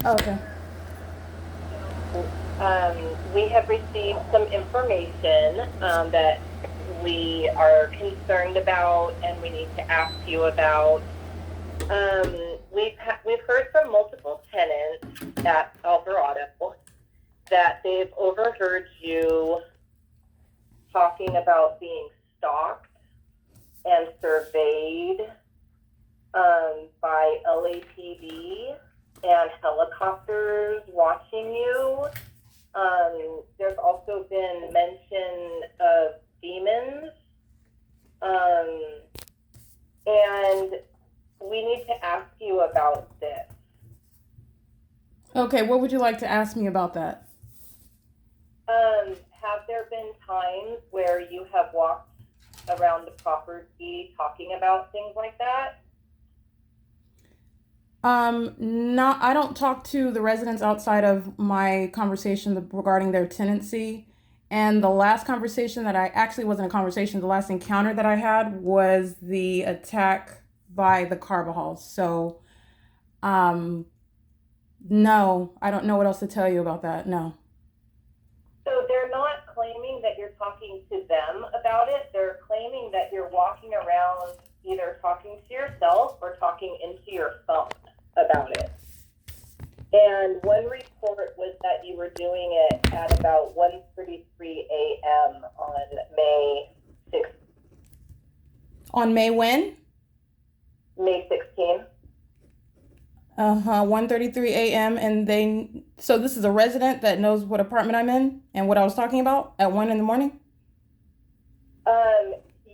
Okay. We have received some information that we are concerned about and we need to ask you about. We've heard from multiple tenants at Alvarado that they've overheard you talking about being stalked and surveyed by LAPD and helicopters watching you. There's also been mention of demons. And we need to ask you about this. Okay, what would you like to ask me about that? Have there been times where you have walked around the property talking about things like that? Not, I don't talk to the residents outside of my conversation regarding their tenancy. And the last conversation that I actually wasn't a conversation, the last encounter that I had was the attack by the Carbajals. So, um, no, I don't know what else to tell you about that. No. So they're not claiming that you're talking to them about it. They're claiming that you're walking around either talking to yourself or talking into your phone about it. And one report was that you were doing it at about 1:33 a.m. on May 6th. On May when? May 16th. 1:33 a.m. And so this is a resident that knows what apartment I'm in and what I was talking about at 1 in the morning?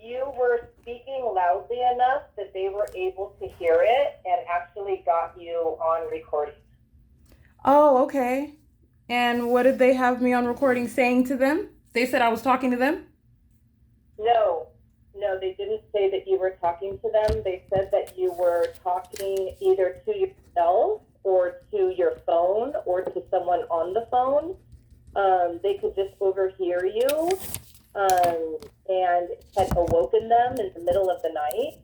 You were speaking loudly enough that they were able to hear it and actually got you on recording. Oh, okay. And what did they have me on recording saying to them? They said I was talking to them? No, no, they didn't say that you were talking to them. They said that you were talking either to yourself or to your phone or to someone on the phone. They could just overhear you and had awoken them in the middle of the night,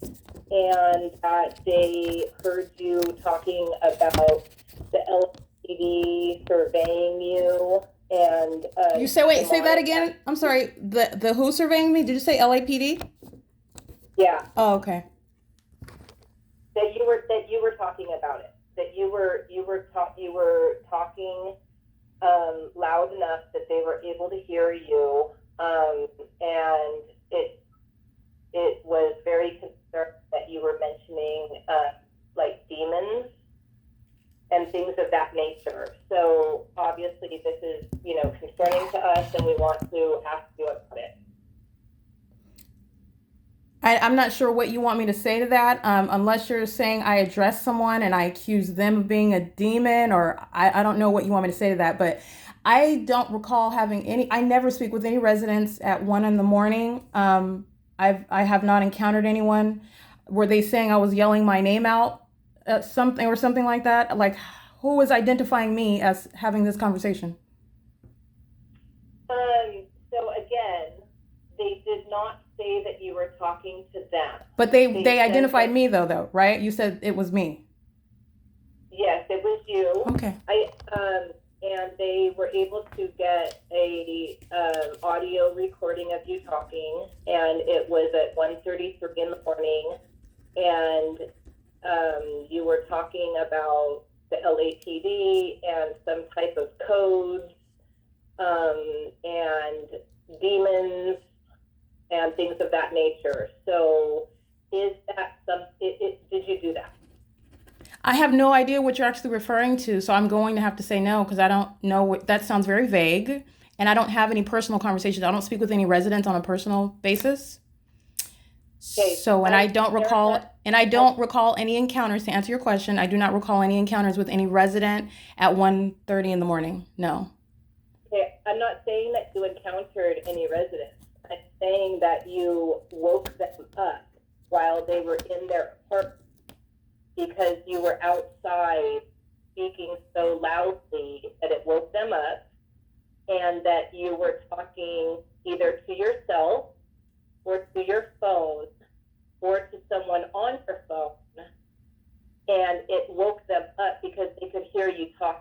and that they heard you talking about the LAPD surveying you and You say, wait, say that again. I'm sorry. The who surveying me? Did you say LAPD? yeah, Oh, okay. that you were talking about it. That you were talking loud enough that they were able to hear you, and it was very concerned that you were mentioning like demons and things of that nature. So obviously this is, concerning to us, and we want to ask you about it. I'm not sure what you want me to say to that, unless you're saying I address someone and I accuse them of being a demon, or I don't know what you want me to say to that, but I don't recall having I never speak with any residents at 1 in the morning. I have not encountered anyone. Were they saying I was yelling my name out, something like that? Like, who was identifying me as having this conversation? So again, they did not say that you were talking to them. But they They said identified that, me though, right? You said it was me. yes, it was you. Okay. And they were able to get a audio recording of you talking, and it was at 1:33 in the morning, and you were talking about the LAPD and some type of codes, and demons and things of that nature. So is that did you do that? I have no idea what you're actually referring to, so I'm going to have to say no because I don't know what that sounds very vague, and I don't have any personal conversations. I don't speak with any residents on a personal basis. Okay, So, and I not, don't recall any encounters to answer your question. I do not recall any encounters with any resident at 1:30 in the morning. No. okay, I'm not saying that you encountered any residents. I'm saying that you woke them up while they were in their apartment because you were outside speaking so loudly that it woke them up, and that you were talking either to yourself or to your phone or to someone on your phone, and it woke them up because they could hear you talking.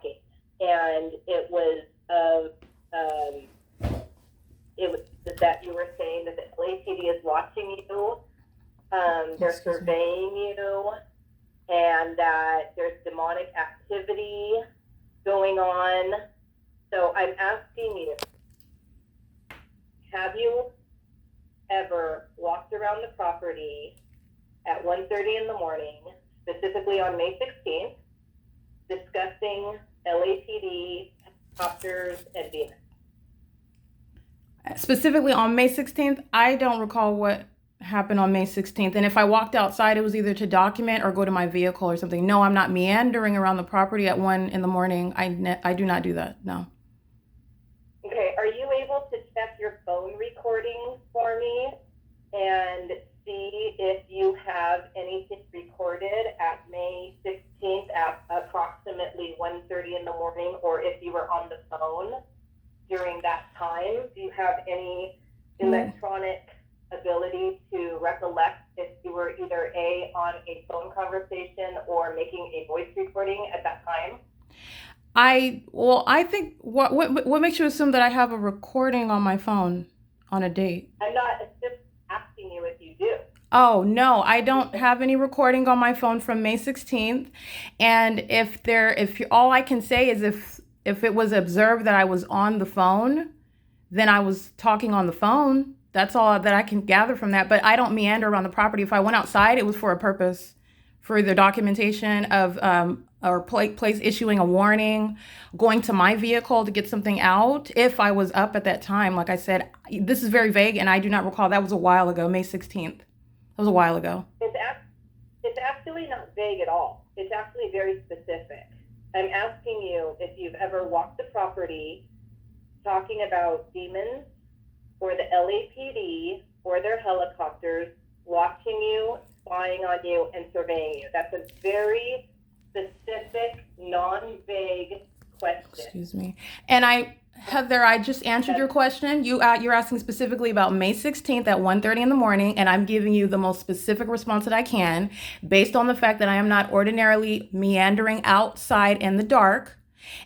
they're surveying you and that there's demonic activity going on. So I'm asking you, have you ever walked around the property at 1:30 in the morning, specifically on May 16th, discussing LAPD, helicopters, and demons? Specifically on May 16th, I don't recall what happened on May 16th. And if I walked outside, it was either to document or go to my vehicle or something. No, I'm not meandering around the property at 1 in the morning. I do not do that, no. Okay, are you able to check your phone recordings for me and see if you have anything recorded at May 16th at approximately 1:30 in the morning, or if you were on the phone during that time? Do you have any electronic ability to recollect if you were either on a phone conversation or making a voice recording at that time? I think what makes you assume that I have a recording on my phone on a date? I'm not just asking you if you do. Oh, no, I don't have any recording on my phone from May 16th. And if all I can say is if it was observed that I was on the phone, then I was talking on the phone. That's all that I can gather from that. But I don't meander around the property. If I went outside, it was for a purpose, for the documentation of or place issuing a warning, going to my vehicle to get something out. If I was up at that time, like I said, this is very vague, and I do not recall. That was a while ago, May 16th. That was a while ago. It's actually not vague at all. It's actually very specific. I'm asking you if you've ever walked the property talking about demons or the LAPD or their helicopters watching you, spying on you, and surveying you. That's a very specific, non-vague question. Excuse me. And Heather, I just answered your question. You're asking specifically about May 16th at 1:30 in the morning, and I'm giving you the most specific response that I can based on the fact that I am not ordinarily meandering outside in the dark.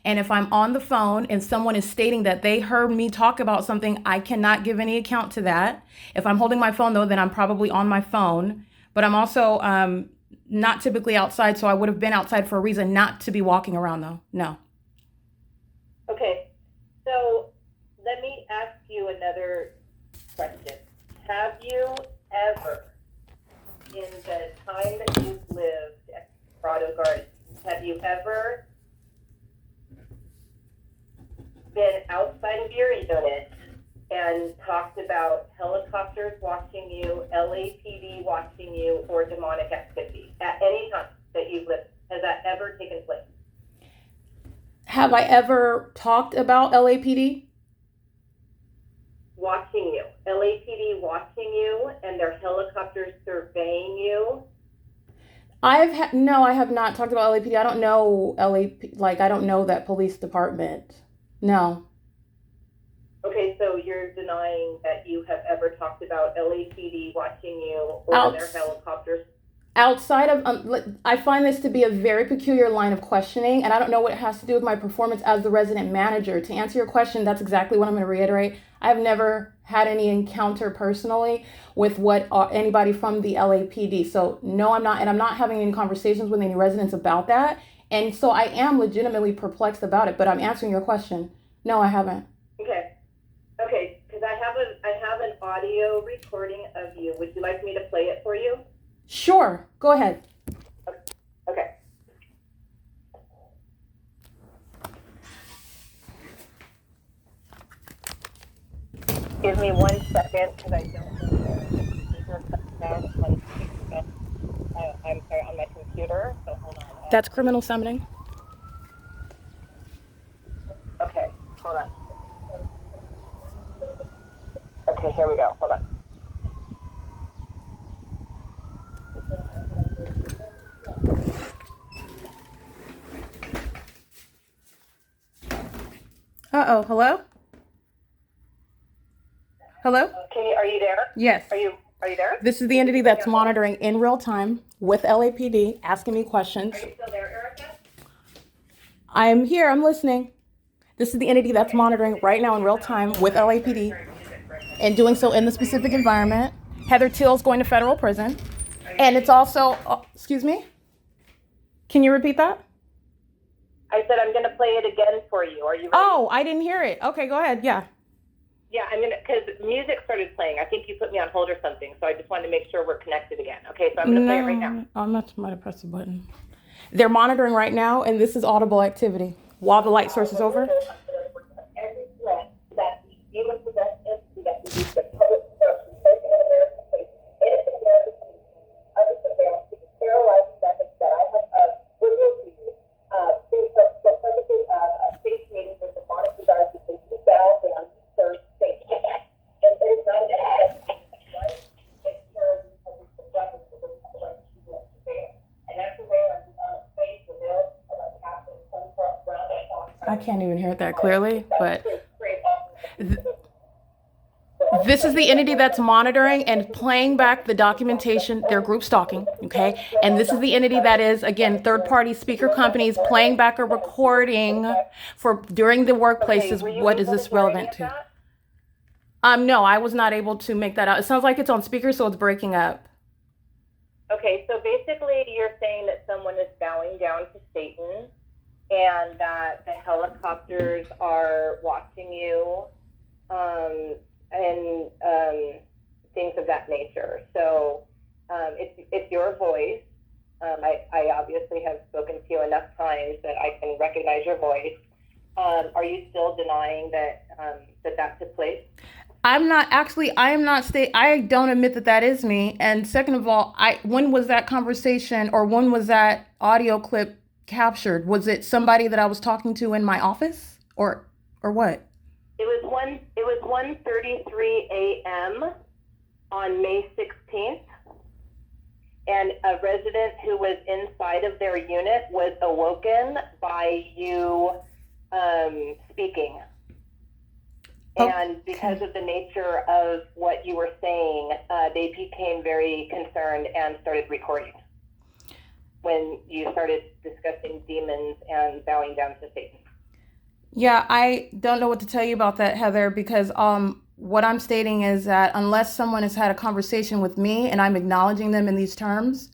And if I'm on the phone and someone is stating that they heard me talk about something, I cannot give any account to that. If I'm holding my phone, though, then I'm probably on my phone. But I'm also not typically outside, so I would have been outside for a reason not to be walking around, though. No. Okay. So let me ask you another question. Have you ever, in the time that you've lived at Alvarado Gardens, have you ever been outside of your unit and talked about helicopters watching you, LAPD watching you, or demonic activity at any time that you've lived? Has that ever taken place? Have I ever talked about LAPD? Watching you. LAPD watching you and their helicopters surveying you? No, I have not talked about LAPD. I don't know I don't know that police department. No. Okay, so you're denying that you have ever talked about LAPD watching you or their helicopters? Outside of, I find this to be a very peculiar line of questioning, and I don't know what it has to do with my performance as the resident manager. To answer your question, that's exactly what I'm going to reiterate. I've never had any encounter personally with anybody from the LAPD. So no, I'm not, and I'm not having any conversations with any residents about that. And so I am legitimately perplexed about it, but I'm answering your question. No, I haven't. Okay, because I have an audio recording of you. Would you like me to play it for you? Sure, go ahead. Okay. Give me 1 second, because I don't know. I'm sorry, on my computer, so hold on. That's criminal summoning. Okay, hold on. Okay, here we go. Hold on. Uh-oh, hello? Hello? Are you there? Yes. Are you there? This is the entity that's monitoring in real time with LAPD, asking me questions. Are you still there, Erica? I'm here, I'm listening. This is the entity that's monitoring right now in real time with LAPD and doing so in the specific environment. Heather Teal's going to federal prison. And it's also, excuse me? Can you repeat that? I said I'm going to play it again for you. Are you ready? Oh, I didn't hear it. Okay, go ahead. Yeah. Yeah, because music started playing. I think you put me on hold or something, so I just wanted to make sure we're connected again. Okay, so I'm going to play it right now. I might have pressed the button. They're monitoring right now, and this is audible activity while the light source is over. Every threat that the demon-possessed entity that can use the public destruction, taking American place, innocent American citizens, under surveillance, to the sterilizing methods that I have revealed to you. So perfectly safe meetings with the monitoring guards because you bow down, you serve safety. And it is not an act, right? It's terrorism because it's the weapons that they have the right to use to surveil. And that surveillance is on a space where they'll capture some ground that I can't even hear it that clearly, but this is the entity that's monitoring and playing back the documentation, their group stalking, okay? And this is the entity that is, again, third-party speaker companies playing back a recording for during the workplaces. What is this relevant to? No, I was not able to make that out. It sounds like it's on speaker, so it's breaking up. Okay, so basically you're saying that someone is bowing down to Satan and that the helicopters are watching you, and things of that nature. So it's your voice. I obviously have spoken to you enough times that I can recognize your voice. Are you still denying that that took place? I am not I don't admit that is me. And second of all, when was that conversation or when was that audio clip captured? Was it somebody that I was talking to in my office or what? It was 1:33 a.m. on May 16th, and a resident who was inside of their unit was awoken by you speaking. And because of the nature of what you were saying, they became very concerned and started recording when you started discussing demons and bowing down to Satan. Yeah, I don't know what to tell you about that, Heather, because what I'm stating is that unless someone has had a conversation with me and I'm acknowledging them in these terms,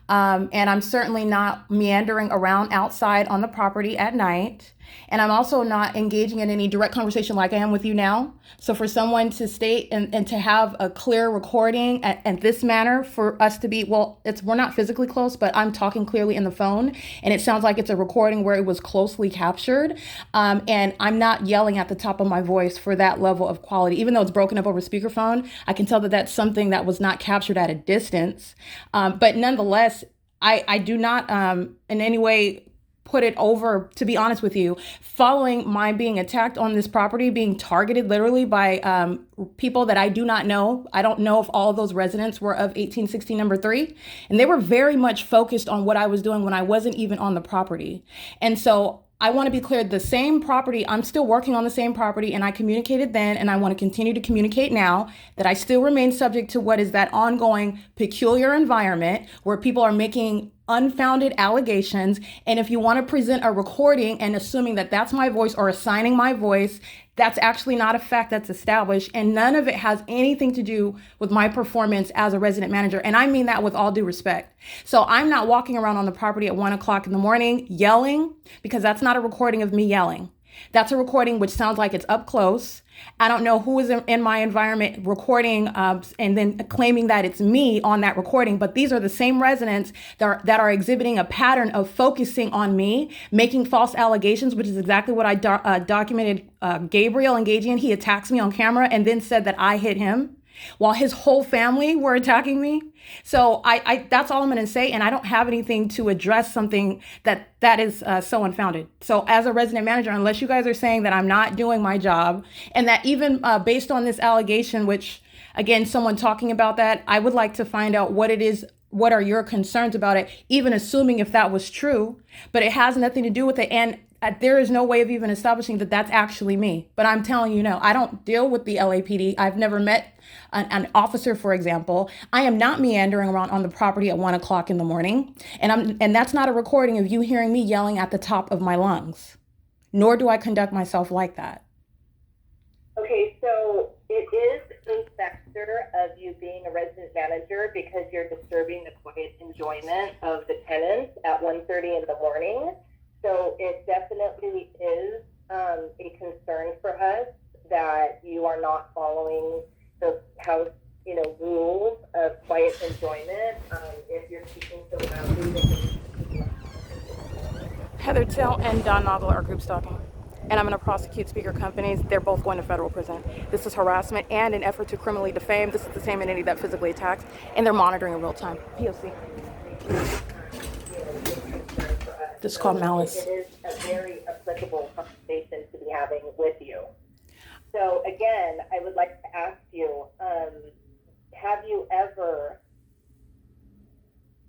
and I'm certainly not meandering around outside on the property at night. And I'm also not engaging in any direct conversation like I am with you now. So for someone to state and to have a clear recording at this manner for us to be, we're not physically close, but I'm talking clearly in the phone. And it sounds like it's a recording where it was closely captured. And I'm not yelling at the top of my voice for that level of quality. Even though it's broken up over speakerphone, I can tell that that's something that was not captured at a distance. But nonetheless, I do not in any way put it over, to be honest with you, following my being attacked on this property, being targeted literally by people that I do not know. I don't know if all of those residents were of 1816 number 3. And they were very much focused on what I was doing when I wasn't even on the property. And so I want to be clear, the same property, I'm still working on the same property, and I communicated then, and I want to continue to communicate now that I still remain subject to what is that ongoing peculiar environment where people are making unfounded allegations. And if you want to present a recording and assuming that that's my voice or assigning my voice, that's actually not a fact that's established. And none of it has anything to do with my performance as a resident manager. And I mean that with all due respect. So I'm not walking around on the property at 1 o'clock in the morning yelling, because that's not a recording of me yelling. That's a recording which sounds like it's up close. I don't know who is in my environment recording and then claiming that it's me on that recording, but these are the same residents that are exhibiting a pattern of focusing on me, making false allegations, which is exactly what I documented Gabriel engaging in. He attacks me on camera and then said that I hit him while his whole family were attacking me. So I that's all I'm going to say. And I don't have anything to address something that is so unfounded. So as a resident manager, unless you guys are saying that I'm not doing my job, and that even based on this allegation, which again, someone talking about that, I would like to find out what it is. What are your concerns about it? Even assuming if that was true, but it has nothing to do with it. And there is no way of even establishing that that's actually me. But I'm telling you, no, I don't deal with the LAPD. I've never met an officer, for example. I am not meandering around on the property at 1 o'clock in the morning. And that's not a recording of you hearing me yelling at the top of my lungs. Nor do I conduct myself like that. Okay, so it is a fact. factor of you being a resident manager because you're disturbing the quiet enjoyment of the tenants at 1:30 in the morning. So it definitely is a concern for us that you are not following the house, rules of quiet enjoyment. If you're speaking so loudly, Heather Till and Don Naugle are group stalking, and I'm going to prosecute speaker companies. They're both going to federal prison. This is harassment and an effort to criminally defame. This is the same entity that physically attacks, and they're monitoring in real time. P.O.C. This is called malice. It is a very applicable conversation to be having with you. So again, I would like to ask you, have you ever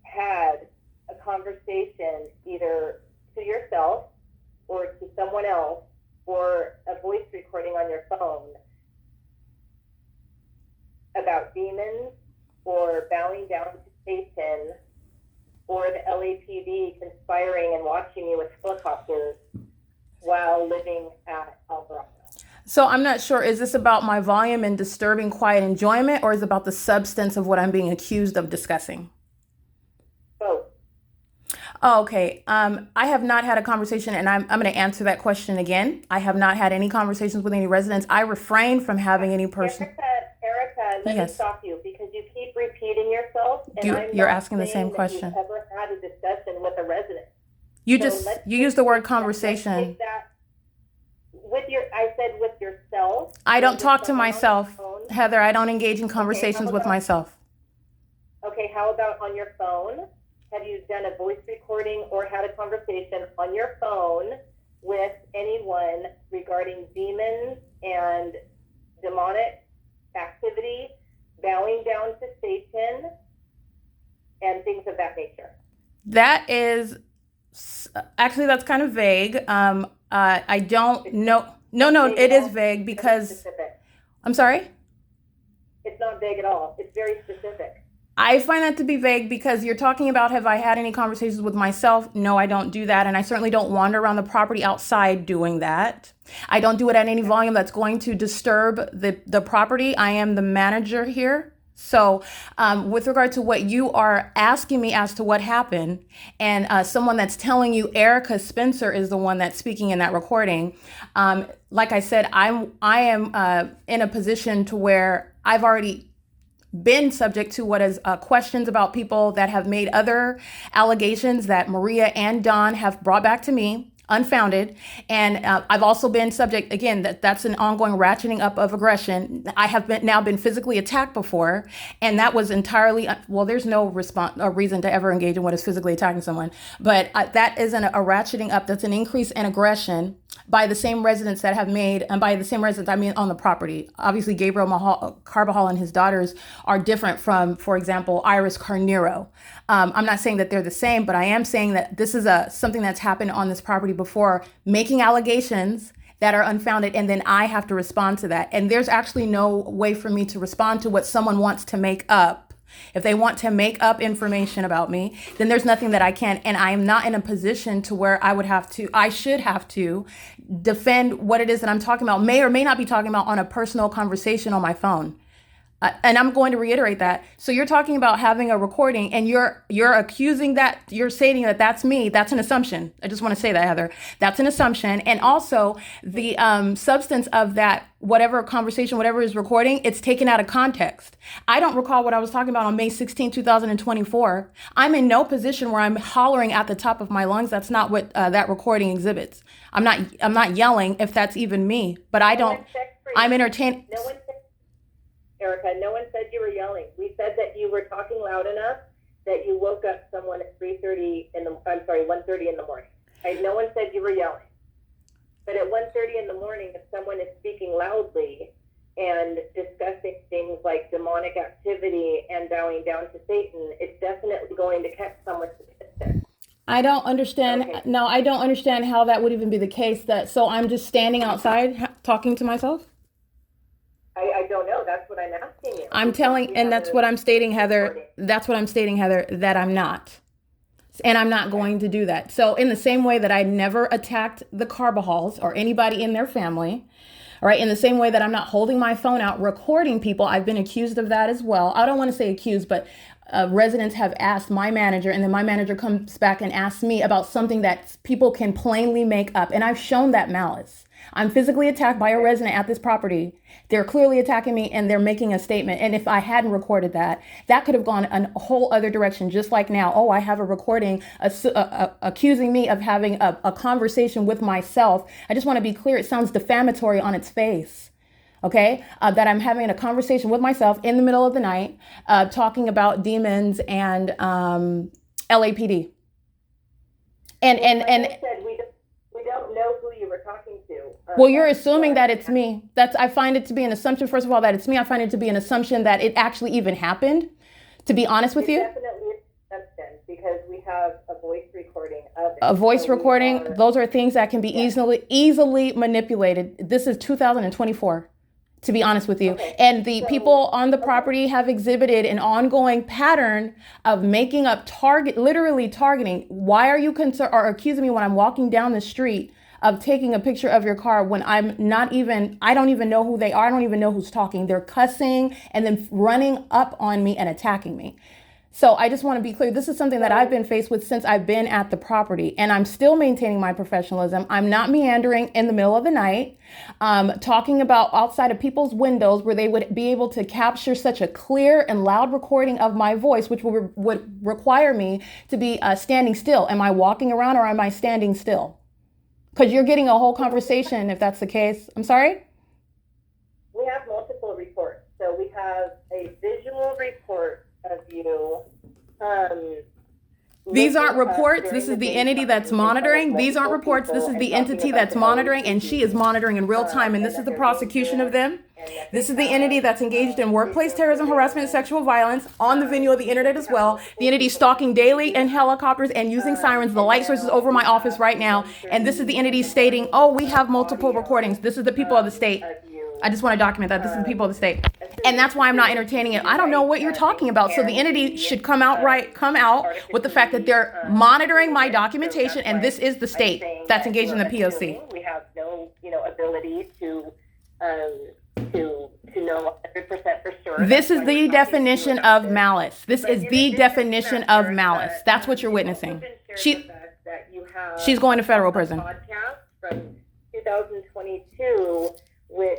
had a conversation either to yourself or to someone else or a voice recording on your phone about demons or bowing down to Satan or the LAPD conspiring and watching you with helicopters while living at Alvarado? So I'm not sure, is this about my volume and disturbing quiet enjoyment, or is it about the substance of what I'm being accused of discussing? Both. Oh, okay. I have not had a conversation, and I'm going to answer that question again. I have not had any conversations with any residents. I refrain from having any person. Erica, let me stop you because you keep repeating yourself. And You're asking the same question. You've ever had a discussion with a resident? You use the word conversation. I said with yourself. I don't talk to myself, Heather. I don't engage in conversations with myself. Okay, how about on your phone? Have you done a voice recording or had a conversation on your phone with anyone regarding demons and demonic activity, bowing down to Satan, and things of that nature? That is, actually, that's kind of vague. I don't know. No, it is vague because, I'm sorry? It's not vague at all. It's very specific. I find that to be vague because you're talking about, have I had any conversations with myself? No, I don't do that. And I certainly don't wander around the property outside doing that. I don't do it at any volume that's going to disturb the property. I am the manager here. So with regard to what you are asking me as to what happened, and someone that's telling you Erica Spencer is the one that's speaking in that recording, like I said, I am in a position to where I've already been subject to what is questions about people that have made other allegations that Maria and Don have brought back to me, unfounded. And I've also been subject, again, that's an ongoing ratcheting up of aggression. I have now been physically attacked before, and that was entirely, there's no reason to ever engage in what is physically attacking someone, but that isn't a ratcheting up. That's an increase in aggression by the same residents that have made, and by the same residents, I mean on the property. Obviously, Gabriel Carbajal and his daughters are different from, for example, Iris Carnero. I'm not saying that they're the same, but I am saying that this is something that's happened on this property before, making allegations that are unfounded, and then I have to respond to that. And there's actually no way for me to respond to what someone wants to make up. If they want to make up information about me, then there's nothing that I can. And I am not in a position to where I should have to defend what it is that I'm talking about, may or may not be talking about on a personal conversation on my phone. And I'm going to reiterate that. So you're talking about having a recording, and you're accusing that, you're stating that that's me. That's an assumption. I just want to say that, Heather. That's an assumption. And also the substance of that, whatever conversation, whatever is recording, it's taken out of context. I don't recall what I was talking about on May 16, 2024. I'm in no position where I'm hollering at the top of my lungs. That's not what that recording exhibits. I'm not yelling, if that's even me, but I'm entertained. Erica, no one said you were yelling. We said that you were talking loud enough that you woke up someone at 1:30 in the morning. No one said you were yelling. But at 1:30 in the morning, if someone is speaking loudly and discussing things like demonic activity and bowing down to Satan, it's definitely going to catch someone's attention. I don't understand. Okay. No, I don't understand how that would even be the case. So I'm just standing outside talking to myself? I don't know. That's what I'm asking you. I'm telling, and that's what I'm stating, Heather. That's what I'm stating, Heather, that I'm not. And I'm not going to do that. So in the same way that I never attacked the Carbajals or anybody in their family, All right. In the same way that I'm not holding my phone out recording people, I've been accused of that as well. I don't want to say accused, but residents have asked my manager, and then my manager comes back and asks me about something that people can plainly make up. And I've shown that malice. I'm physically attacked by a resident at this property. They're clearly attacking me and they're making a statement. And if I hadn't recorded that, that could have gone a whole other direction. Just like now, oh, I have a recording accusing me of having a conversation with myself. I just want to be clear. It sounds defamatory on its face. Okay, that I'm having a conversation with myself in the middle of the night, talking about demons and LAPD. And I said, we don't know who you were talking to. Well, you're assuming that it's me. I find it to be an assumption, first of all, that it's me. I find it to be an assumption that it actually even happened, to be honest with you. Definitely an assumption, because we have a voice recording of it. A voice recording, those are things that can be easily manipulated. This is 2024. To be honest with you. Okay. And the people on the property have exhibited an ongoing pattern of making up literally targeting. Why are you concerned or accusing me when I'm walking down the street of taking a picture of your car when I don't even know who they are. I don't even know who's talking. They're cussing and then running up on me and attacking me. So I just want to be clear. This is something that I've been faced with since I've been at the property, and I'm still maintaining my professionalism. I'm not meandering in the middle of the night, talking about outside of people's windows where they would be able to capture such a clear and loud recording of my voice, which would require me to be standing still. Am I walking around or am I standing still? Because you're getting a whole conversation if that's the case. I'm sorry? We have multiple reports. So we have a visual report of you. These aren't reports. This is the entity that's monitoring. These aren't reports. This is the entity that's monitoring, and she is monitoring in real time. And this is the prosecution of them. This is the entity that's engaged in workplace terrorism, harassment, sexual violence on the venue of the internet as well. The entity stalking daily in helicopters and using sirens. The light source is over my office right now. And this is the entity stating, oh, we have multiple recordings. This is the people of the state. I just want to document that. This is the people of the state. And that's why I'm not entertaining it. I don't know what you're talking about. So the entity should come out with the fact that they're monitoring my documentation, and this is the state that's engaged in the P.O.C. We have no, ability to know 100% for sure. This is the definition of malice. This is the definition of malice. That's what you're witnessing. She's going to federal prison. Podcast from 2022, which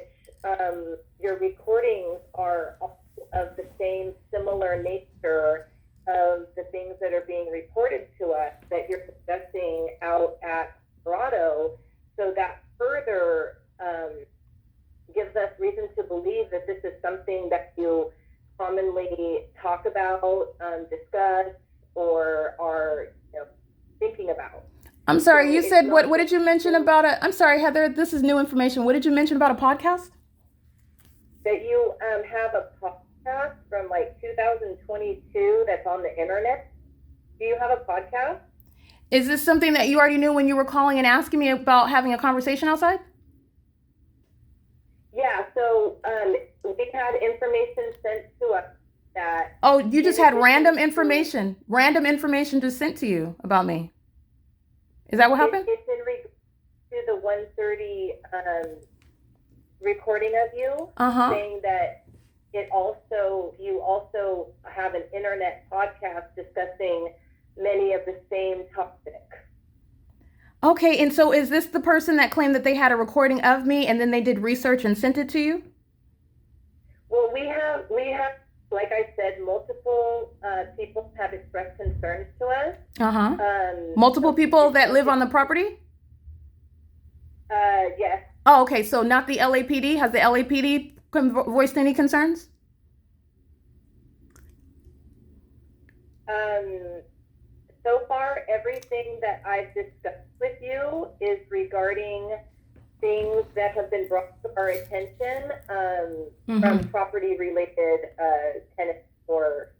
your recordings are of the same similar nature of the things that are being reported to us that you're discussing out at ALVARADO. So that further gives us reason to believe that this is something that you commonly talk about, discuss, or are thinking about. I'm sorry, you said, what did you mention about I'm sorry, Heather, this is new information. What did you mention about a podcast? That you have a podcast from 2022 that's on the internet. Do you have a podcast? Is this something that you already knew when you were calling and asking me about having a conversation outside? Yeah, so we had information sent to us that... Oh, you just had random information just sent to you about me. Is that what happened? It's in regard to the 130 recording of you, saying that you also have an internet podcast discussing many of the same topics. Okay, and so is this the person that claimed that they had a recording of me and then they did research and sent it to you? Well, we have, like I said, multiple people have expressed concerns to us. Multiple people that live on the property? Yes. Oh, okay. So not the LAPD? Has the LAPD voiced any concerns? So far, everything that I've discussed with you is regarding things that have been brought to our attention from property-related tenants or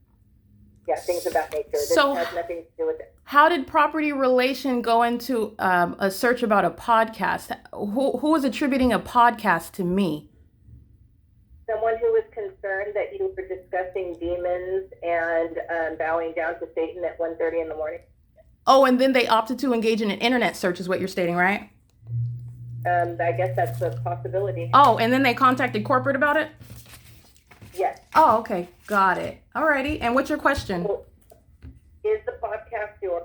things of that nature. This has nothing to do with it. How did property relation go into a search about a podcast? Who was attributing a podcast to me? Someone who was concerned that you were discussing demons and bowing down to Satan at 1:30 in the morning. Oh, and then they opted to engage in an internet search is what you're stating, right? I guess that's a possibility. Oh, and then they contacted corporate about it? Yes. Oh, okay. Got it. Alrighty. And what's your question? So, is the podcast yours?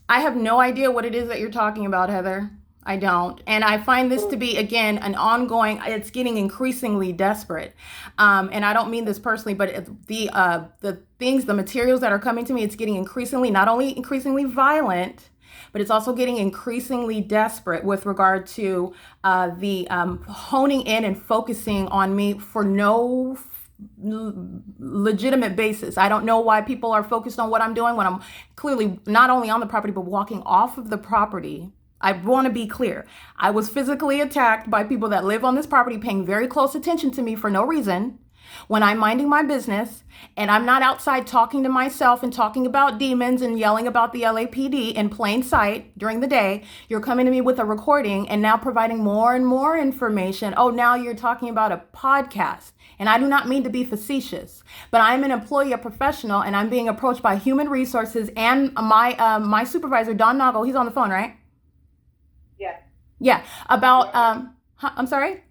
I have no idea what it is that you're talking about, Heather. I don't. And I find this to be, again, an ongoing, it's getting increasingly desperate. And I don't mean this personally, but the materials that are coming to me, it's getting increasingly, not only increasingly violent, but it's also getting increasingly desperate with regard to the honing in and focusing on me for no legitimate basis. I don't know why people are focused on what I'm doing when I'm clearly not only on the property, but walking off of the property. I want to be clear. I was physically attacked by people that live on this property, paying very close attention to me for no reason when I'm minding my business, and I'm not outside talking to myself and talking about demons and yelling about the LAPD in plain sight during the day. You're coming to me with a recording and now providing more and more information. Oh, now you're talking about a podcast. And I do not mean to be facetious, but I'm an employee, a professional, and I'm being approached by human resources and my supervisor, Don Naugle. He's on the phone, right? Yeah. Yeah. About, I'm sorry?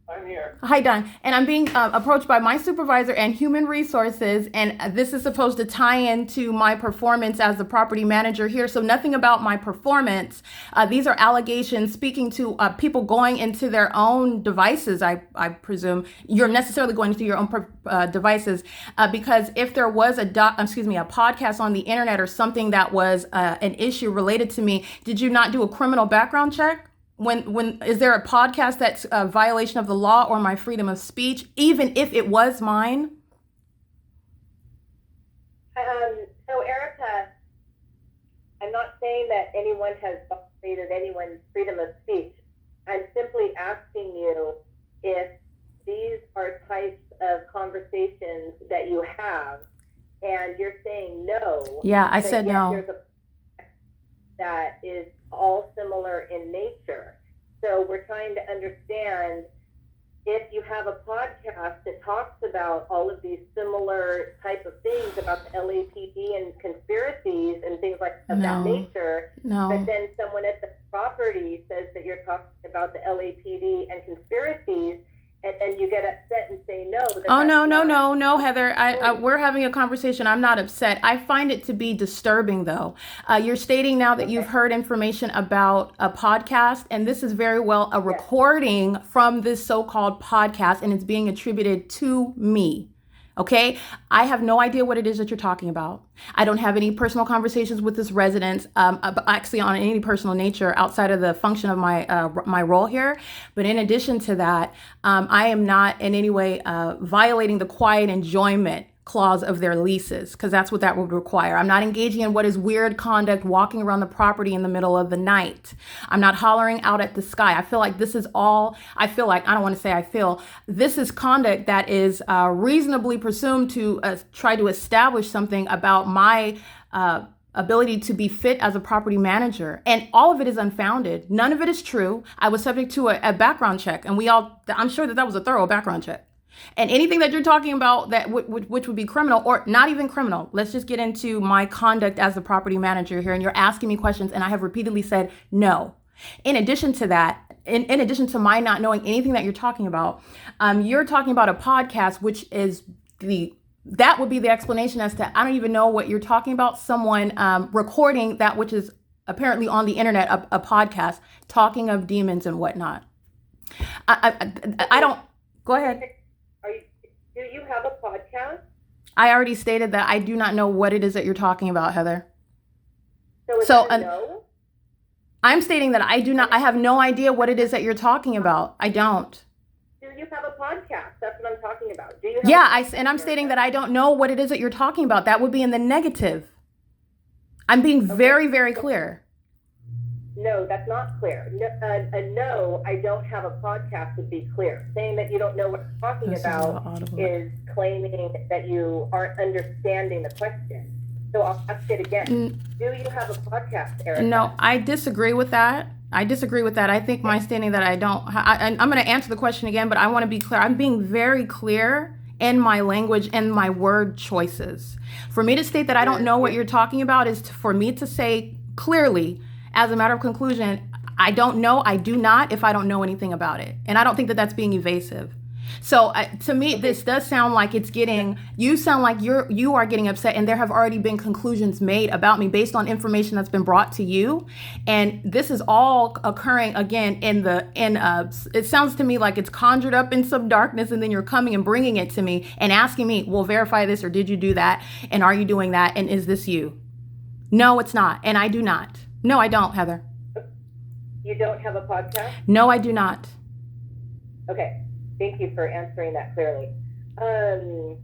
I'm here. Hi, Don. And I'm being approached by my supervisor and human resources, and this is supposed to tie into my performance as the property manager here. So nothing about my performance. These are allegations speaking to people going into their own devices, I presume. You're necessarily going into your own devices because if there was a podcast on the internet or something that was an issue related to me, did you not do a criminal background check? When is there a podcast that's a violation of the law or my freedom of speech, even if it was mine? So Erica, I'm not saying that anyone has violated anyone's freedom of speech. I'm simply asking you if these are types of conversations that you have, and you're saying no. Yeah, I said no. There's a that is all similar in nature. So we're trying to understand if you have a podcast that talks about all of these similar type of things about the LAPD and conspiracies and things like of that nature, but then someone at the property says that you're talking about the LAPD and conspiracies, and then you get upset and say no. No, Heather. We're having a conversation. I'm not upset. I find it to be disturbing, though. You're stating now that you've heard information about a podcast, and this is very well a recording from this so-called podcast, and it's being attributed to me. Okay, I have no idea what it is that you're talking about. I don't have any personal conversations with this resident, actually on any personal nature outside of the function of my role here. But in addition to that, I am not in any way violating the quiet enjoyment clause of their leases, because that's what that would require. I'm not engaging in what is weird conduct, walking around the property in the middle of the night. I'm not hollering out at the sky. I feel like this is all, I don't want to say I feel, this is conduct that is reasonably presumed to try to establish something about my ability to be fit as a property manager. And all of it is unfounded. None of it is true. I was subject to a background check, and I'm sure that was a thorough background check. And anything that you're talking about that which would be criminal, or not even criminal, let's just get into my conduct as the property manager here. And you're asking me questions, and I have repeatedly said no. In addition to that, in addition to my not knowing anything that you're talking about, you're talking about a podcast, which is that would be the explanation as to I don't even know what you're talking about. Someone recording that which is apparently on the internet, a podcast talking of demons and whatnot. I don't. Go ahead. Do you have a podcast? I already stated that I do not know what it is that you're talking about, Heather. So no? I'm stating that I have no idea what it is that you're talking about. I don't. Do you have a podcast? That's what I'm talking about. Do you have I'm stating that I don't know what it is that you're talking about. That would be in the negative. I'm being very, very clear. No, that's not clear. No, I don't have a podcast would be clear. Saying that you don't know what you're talking about is claiming that you aren't understanding the question. So I'll ask it again. Do you have a podcast, Erica? No, I disagree with that. I think my stating that I don't, I'm going to answer the question again, but I want to be clear. I'm being very clear in my language and my word choices. For me to state that I don't know what you're talking about is for me to say clearly, as a matter of conclusion, I don't know. I do not if I don't know anything about it. And I don't think that that's being evasive. So to me, this does sound like it's getting, you sound like you are getting upset, and there have already been conclusions made about me based on information that's been brought to you. And this is all occurring again it sounds to me like it's conjured up in some darkness, and then you're coming and bringing it to me and asking me, well, verify this, or did you do that? And are you doing that? And is this you? No, it's not. And I do not. No, I don't, Heather. You don't have a podcast? No, I do not. Okay. Thank you for answering that clearly. And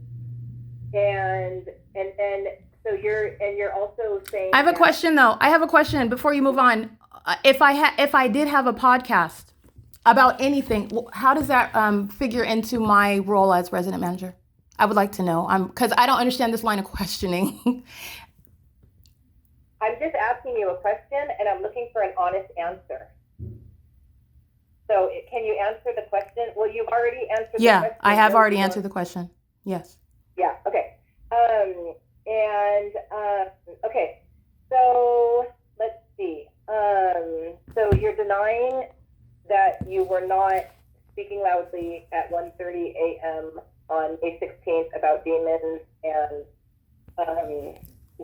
so you're also saying, I have a question though. I have a question before you move on. If I did have a podcast about anything, how does that figure into my role as resident manager? I would like to know. Because I don't understand this line of questioning. I'm just asking you a question, and I'm looking for an honest answer. So can you answer the question? Well, you've already answered the question. Yeah, I have already answered the question. Yes. Yeah, okay. Okay, so let's see. So you're denying that you were not speaking loudly at 1:30 a.m. on May 16th about demons and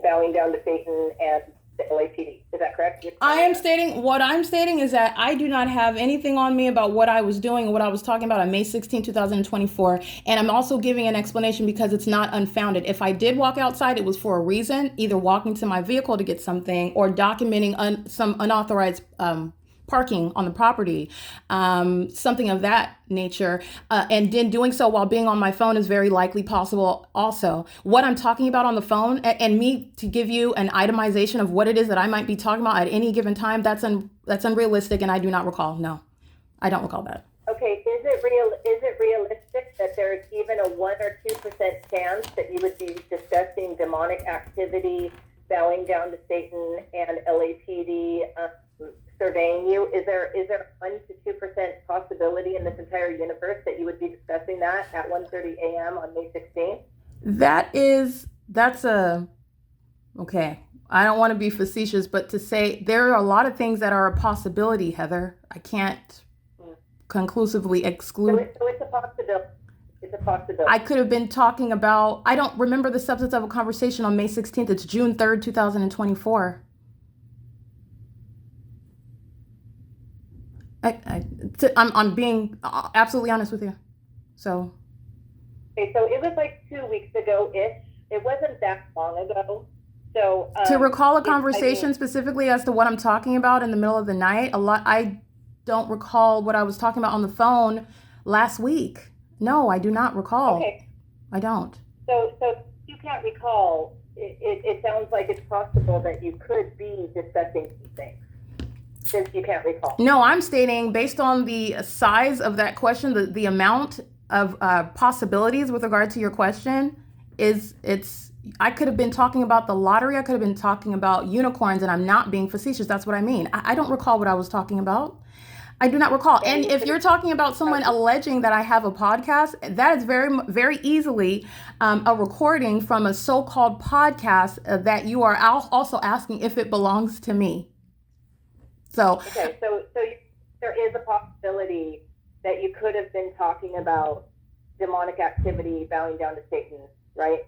bowing down to Satan and the LAPD. Is that correct? What I'm stating is that I do not have anything on me about what I was doing and what I was talking about on May 16, 2024. And I'm also giving an explanation because it's not unfounded. If I did walk outside, it was for a reason, either walking to my vehicle to get something or documenting some unauthorized parking on the property, something of that nature. And then doing so while being on my phone is very likely possible also. What I'm talking about on the phone, and me to give you an itemization of what it is that I might be talking about at any given time, that's unrealistic, and I do not recall. No, I don't recall that. Okay, is it realistic that there's even a 1 or 2% chance that you would be discussing demonic activity, bowing down to Satan, and LAPD surveying you? Is there 1 to 2% possibility in this entire universe that you would be discussing that at 1:30 a.m. on May 16th? Okay. I don't want to be facetious, but to say there are a lot of things that are a possibility, Heather. I can't conclusively exclude. So it's a possibility. It's a possibility. I could have been talking about, I don't remember the substance of a conversation on May 16th. It's June 3rd, 2024. I'm being absolutely honest with you. So. Okay, so it was like 2 weeks ago-ish. It wasn't that long ago. So to recall a conversation specifically as to what I'm talking about in the middle of the night, I don't recall what I was talking about on the phone last week. No, I do not recall. Okay. I don't. So you can't recall. It sounds like it's possible that you could be discussing these things, since you can't recall. No, I'm stating based on the size of that question, the amount of possibilities with regard to your question I could have been talking about the lottery. I could have been talking about unicorns, and I'm not being facetious. That's what I mean. I don't recall what I was talking about. I do not recall. And if you're talking about someone alleging that I have a podcast, that is very, very easily a recording from a so-called podcast that you are also asking if it belongs to me. So there is a possibility that you could have been talking about demonic activity, bowing down to Satan, right?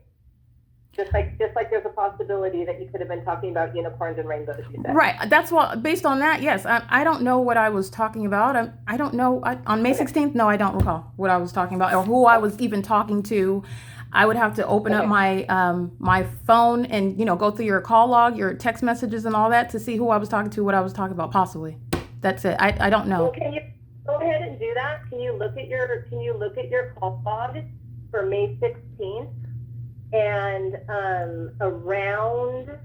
Just like there's a possibility that you could have been talking about unicorns and rainbows, you said. Right. That's what, based on that, yes. I don't know what I was talking about. I don't know. On May 16th, no, I don't recall what I was talking about or who I was even talking to. I would have to open up my my phone and, go through your call log, your text messages and all that to see who I was talking to, what I was talking about, possibly. That's it. I don't know. Well, can you go ahead and do that? Can you look at your call log for May 16th? And around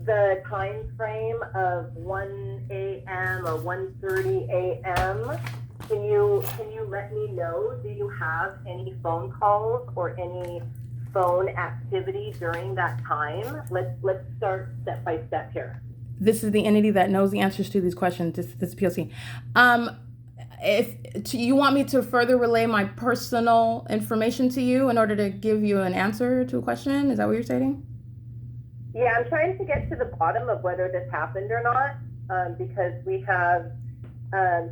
the time frame of 1 a.m. or 1:30 a.m., can you let me know? Do you have any phone calls or any phone activity during that time? Let's start step by step here. This is the entity that knows the answers to these questions. This is P.O.C. If you want me to further relay my personal information to you in order to give you an answer to a question, is that what you're stating? Yeah, I'm trying to get to the bottom of whether this happened or not, because we have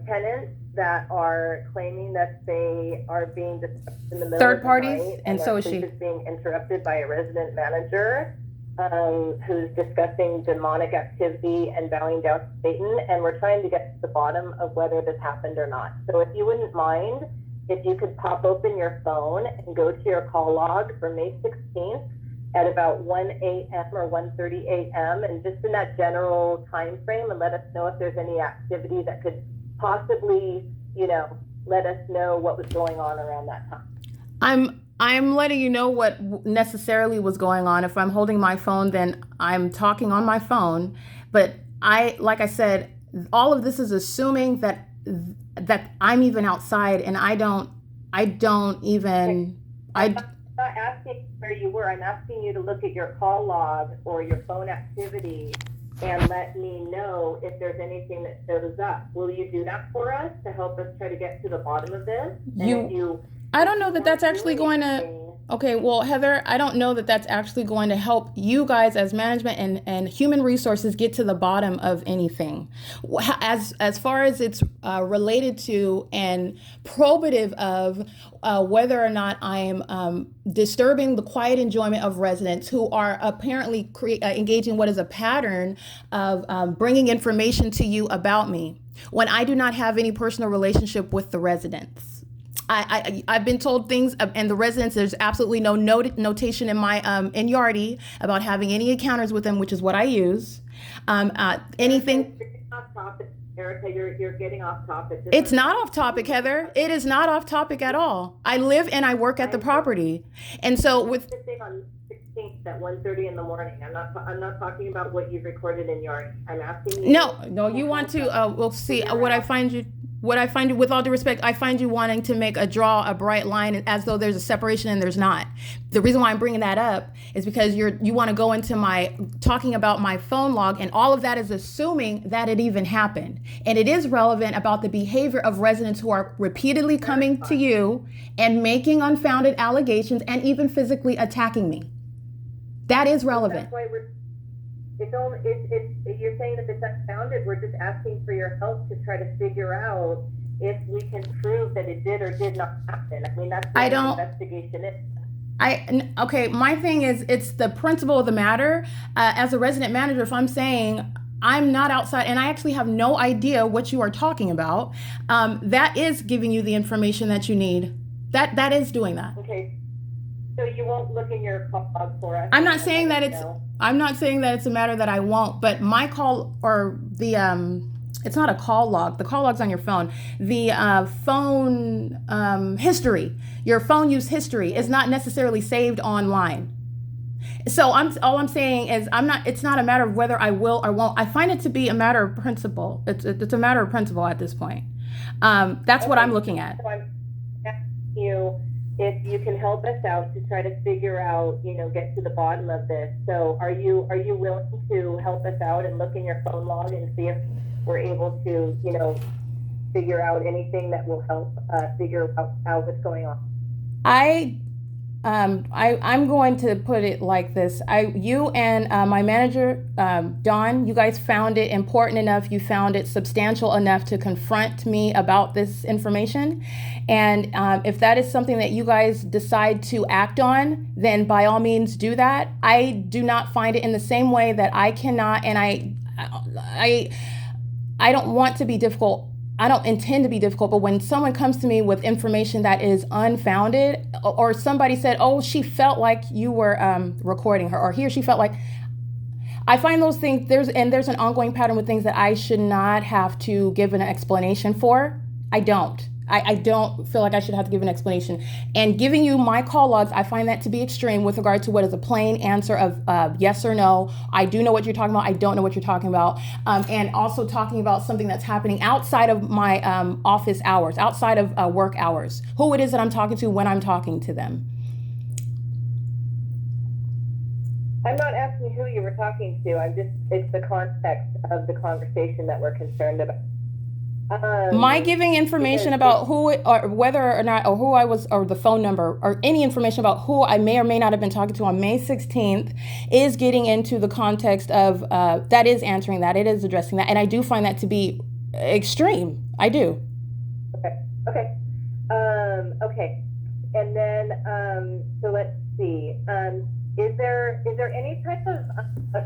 tenants that are claiming that they are being disturbed in the middle Third of the parties, night, and so is sleep she. is being interrupted by a resident manager who's discussing demonic activity and bowing down to Satan, and we're trying to get to the bottom of whether this happened or not. So if you wouldn't mind, if you could pop open your phone and go to your call log for May 16th at about 1 a.m. or 1:30 a.m. and just in that general time frame, and let us know if there's any activity that could possibly, let us know what was going on around that time. I'm letting you know what necessarily was going on. If I'm holding my phone, then I'm talking on my phone. But like I said, all of this is assuming that I'm even outside, and I'm not asking where you were. I'm asking you to look at your call log or your phone activity and let me know if there's anything that shows up. Will you do that for us to help us try to get to the bottom of this? I don't know that that's actually going to... Okay, well, Heather, I don't know that that's actually going to help you guys as management and human resources get to the bottom of anything. As far as it's related to and probative of whether or not I am disturbing the quiet enjoyment of residents who are apparently engaging what is a pattern of bringing information to you about me when I do not have any personal relationship with the residents. I've been told things, and the residents, there's absolutely no notation in my in Yardi about having any encounters with them, which is what I use. Anything. Off topic, Erica, you're getting off topic. It's not off topic, Heather. It is not off topic at all. I live and I work at the property, and so with. On 16th at 1:30 in the morning. I'm not talking about what you've recorded in Yardi. I'm asking you. No. You want to? We'll see what I find you. What I find you, with all due respect, I find you wanting to draw a bright line as though there's a separation and there's not. The reason why I'm bringing that up is because you want to go into talking about my phone log, and all of that is assuming that it even happened. And it is relevant about the behavior of residents who are repeatedly coming to you and making unfounded allegations and even physically attacking me. That is relevant. That's why you're saying if it's unfounded, we're just asking for your help to try to figure out if we can prove that it did or did not happen. I mean, that's what the investigation is. Okay, my thing is, it's the principle of the matter. As a resident manager, if I'm saying I'm not outside and I actually have no idea what you are talking about, that is giving you the information that you need. That is doing that. Okay. So you won't look in your call log for us? I'm not saying that it's a matter that I won't, but my call or the it's not a call log. The call log's on your phone. The phone history, your phone use history is not necessarily saved online. So all I'm saying is it's not a matter of whether I will or won't. I find it to be a matter of principle. It's a matter of principle at this point. That's what I'm looking at. So I'm asking you if you can help us out to try to figure out, get to the bottom of this. So are you willing to help us out and look in your phone log and see if we're able to, figure out anything that will help figure out what's going on? I'm going to put it like this. You and my manager, Dawn, you guys found it important enough, you found it substantial enough to confront me about this information. And if that is something that you guys decide to act on, then by all means do that. I do not find it in the same way that I cannot, and I don't want to be difficult. I don't intend to be difficult, but when someone comes to me with information that is unfounded, or somebody said, oh, she felt like you were recording her, or he or she felt like, I find those things, there's an ongoing pattern with things that I should not have to give an explanation for. I don't feel like I should have to give an explanation. And giving you my call logs, I find that to be extreme with regard to what is a plain answer of yes or no. I do know what you're talking about. I don't know what you're talking about. And also talking about something that's happening outside of my office hours, outside of work hours. Who it is that I'm talking to when I'm talking to them. I'm not asking who you were talking to. It's the context of the conversation that we're concerned about. My giving information about who or whether or not or who I was or the phone number or any information about who I may or may not have been talking to on May 16th is getting into the context of that is answering that, it is addressing that, and I do find that to be extreme. I do. Okay. Okay. Okay. And then, so let's see. Is there any type of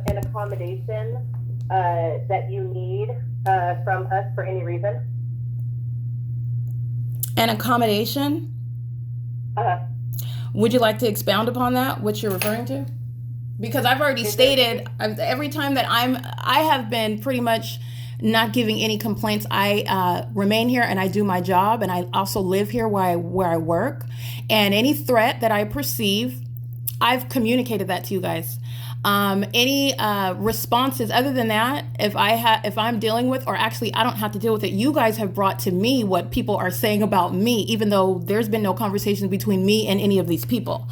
an accommodation that you need from us for any reason? An accommodation? Uh-huh. Would you like to expound upon that, what you're referring to? Because I've already stated every time that I have been pretty much not giving any complaints. I remain here and I do my job, and I also live here where I work. And any threat that I perceive, I've communicated that to you guys. Any responses other than that, if I'm dealing with, or actually I don't have to deal with it, you guys have brought to me what people are saying about me, even though there's been no conversation between me and any of these people.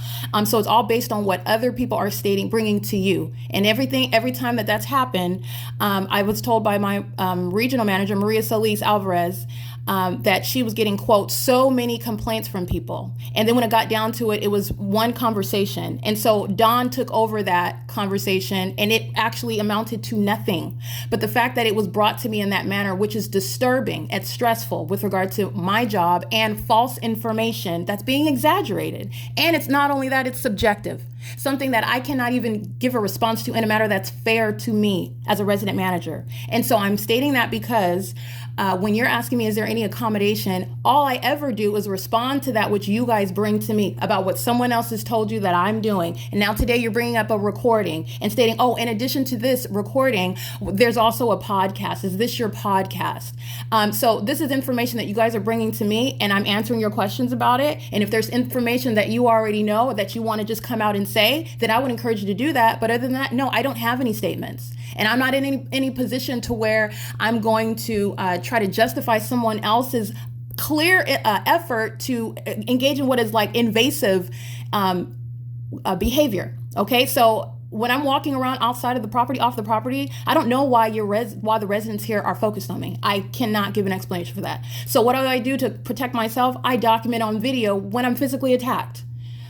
So it's all based on what other people are stating, bringing to you. And every time that's happened, I was told by my regional manager, Maria Solis Alvarez, that she was getting, quote, so many complaints from people. And then when it got down to it, it was one conversation. And so Dawn took over that conversation, and it actually amounted to nothing. But the fact that it was brought to me in that manner, which is disturbing and stressful with regard to my job, and false information that's being exaggerated. And it's not only that, it's subjective. Something that I cannot even give a response to in a matter that's fair to me as a resident manager. And so I'm stating that because when you're asking me, is there any accommodation, all I ever do is respond to that which you guys bring to me about what someone else has told you that I'm doing. And now today you're bringing up a recording and stating, oh, in addition to this recording, there's also a podcast. Is this your podcast? So this is information that you guys are bringing to me, and I'm answering your questions about it. And if there's information that you already know that you want to just come out and say, then I would encourage you to do that. But other than that, no, I don't have any statements. And I'm not in any position to where I'm going to try to justify someone else's clear effort to engage in what is like invasive behavior. Okay, so when I'm walking around outside of the property, off the property, I don't know why why the residents here are focused on me. I cannot give an explanation for that. So what do I do to protect myself? I document on video when I'm physically attacked.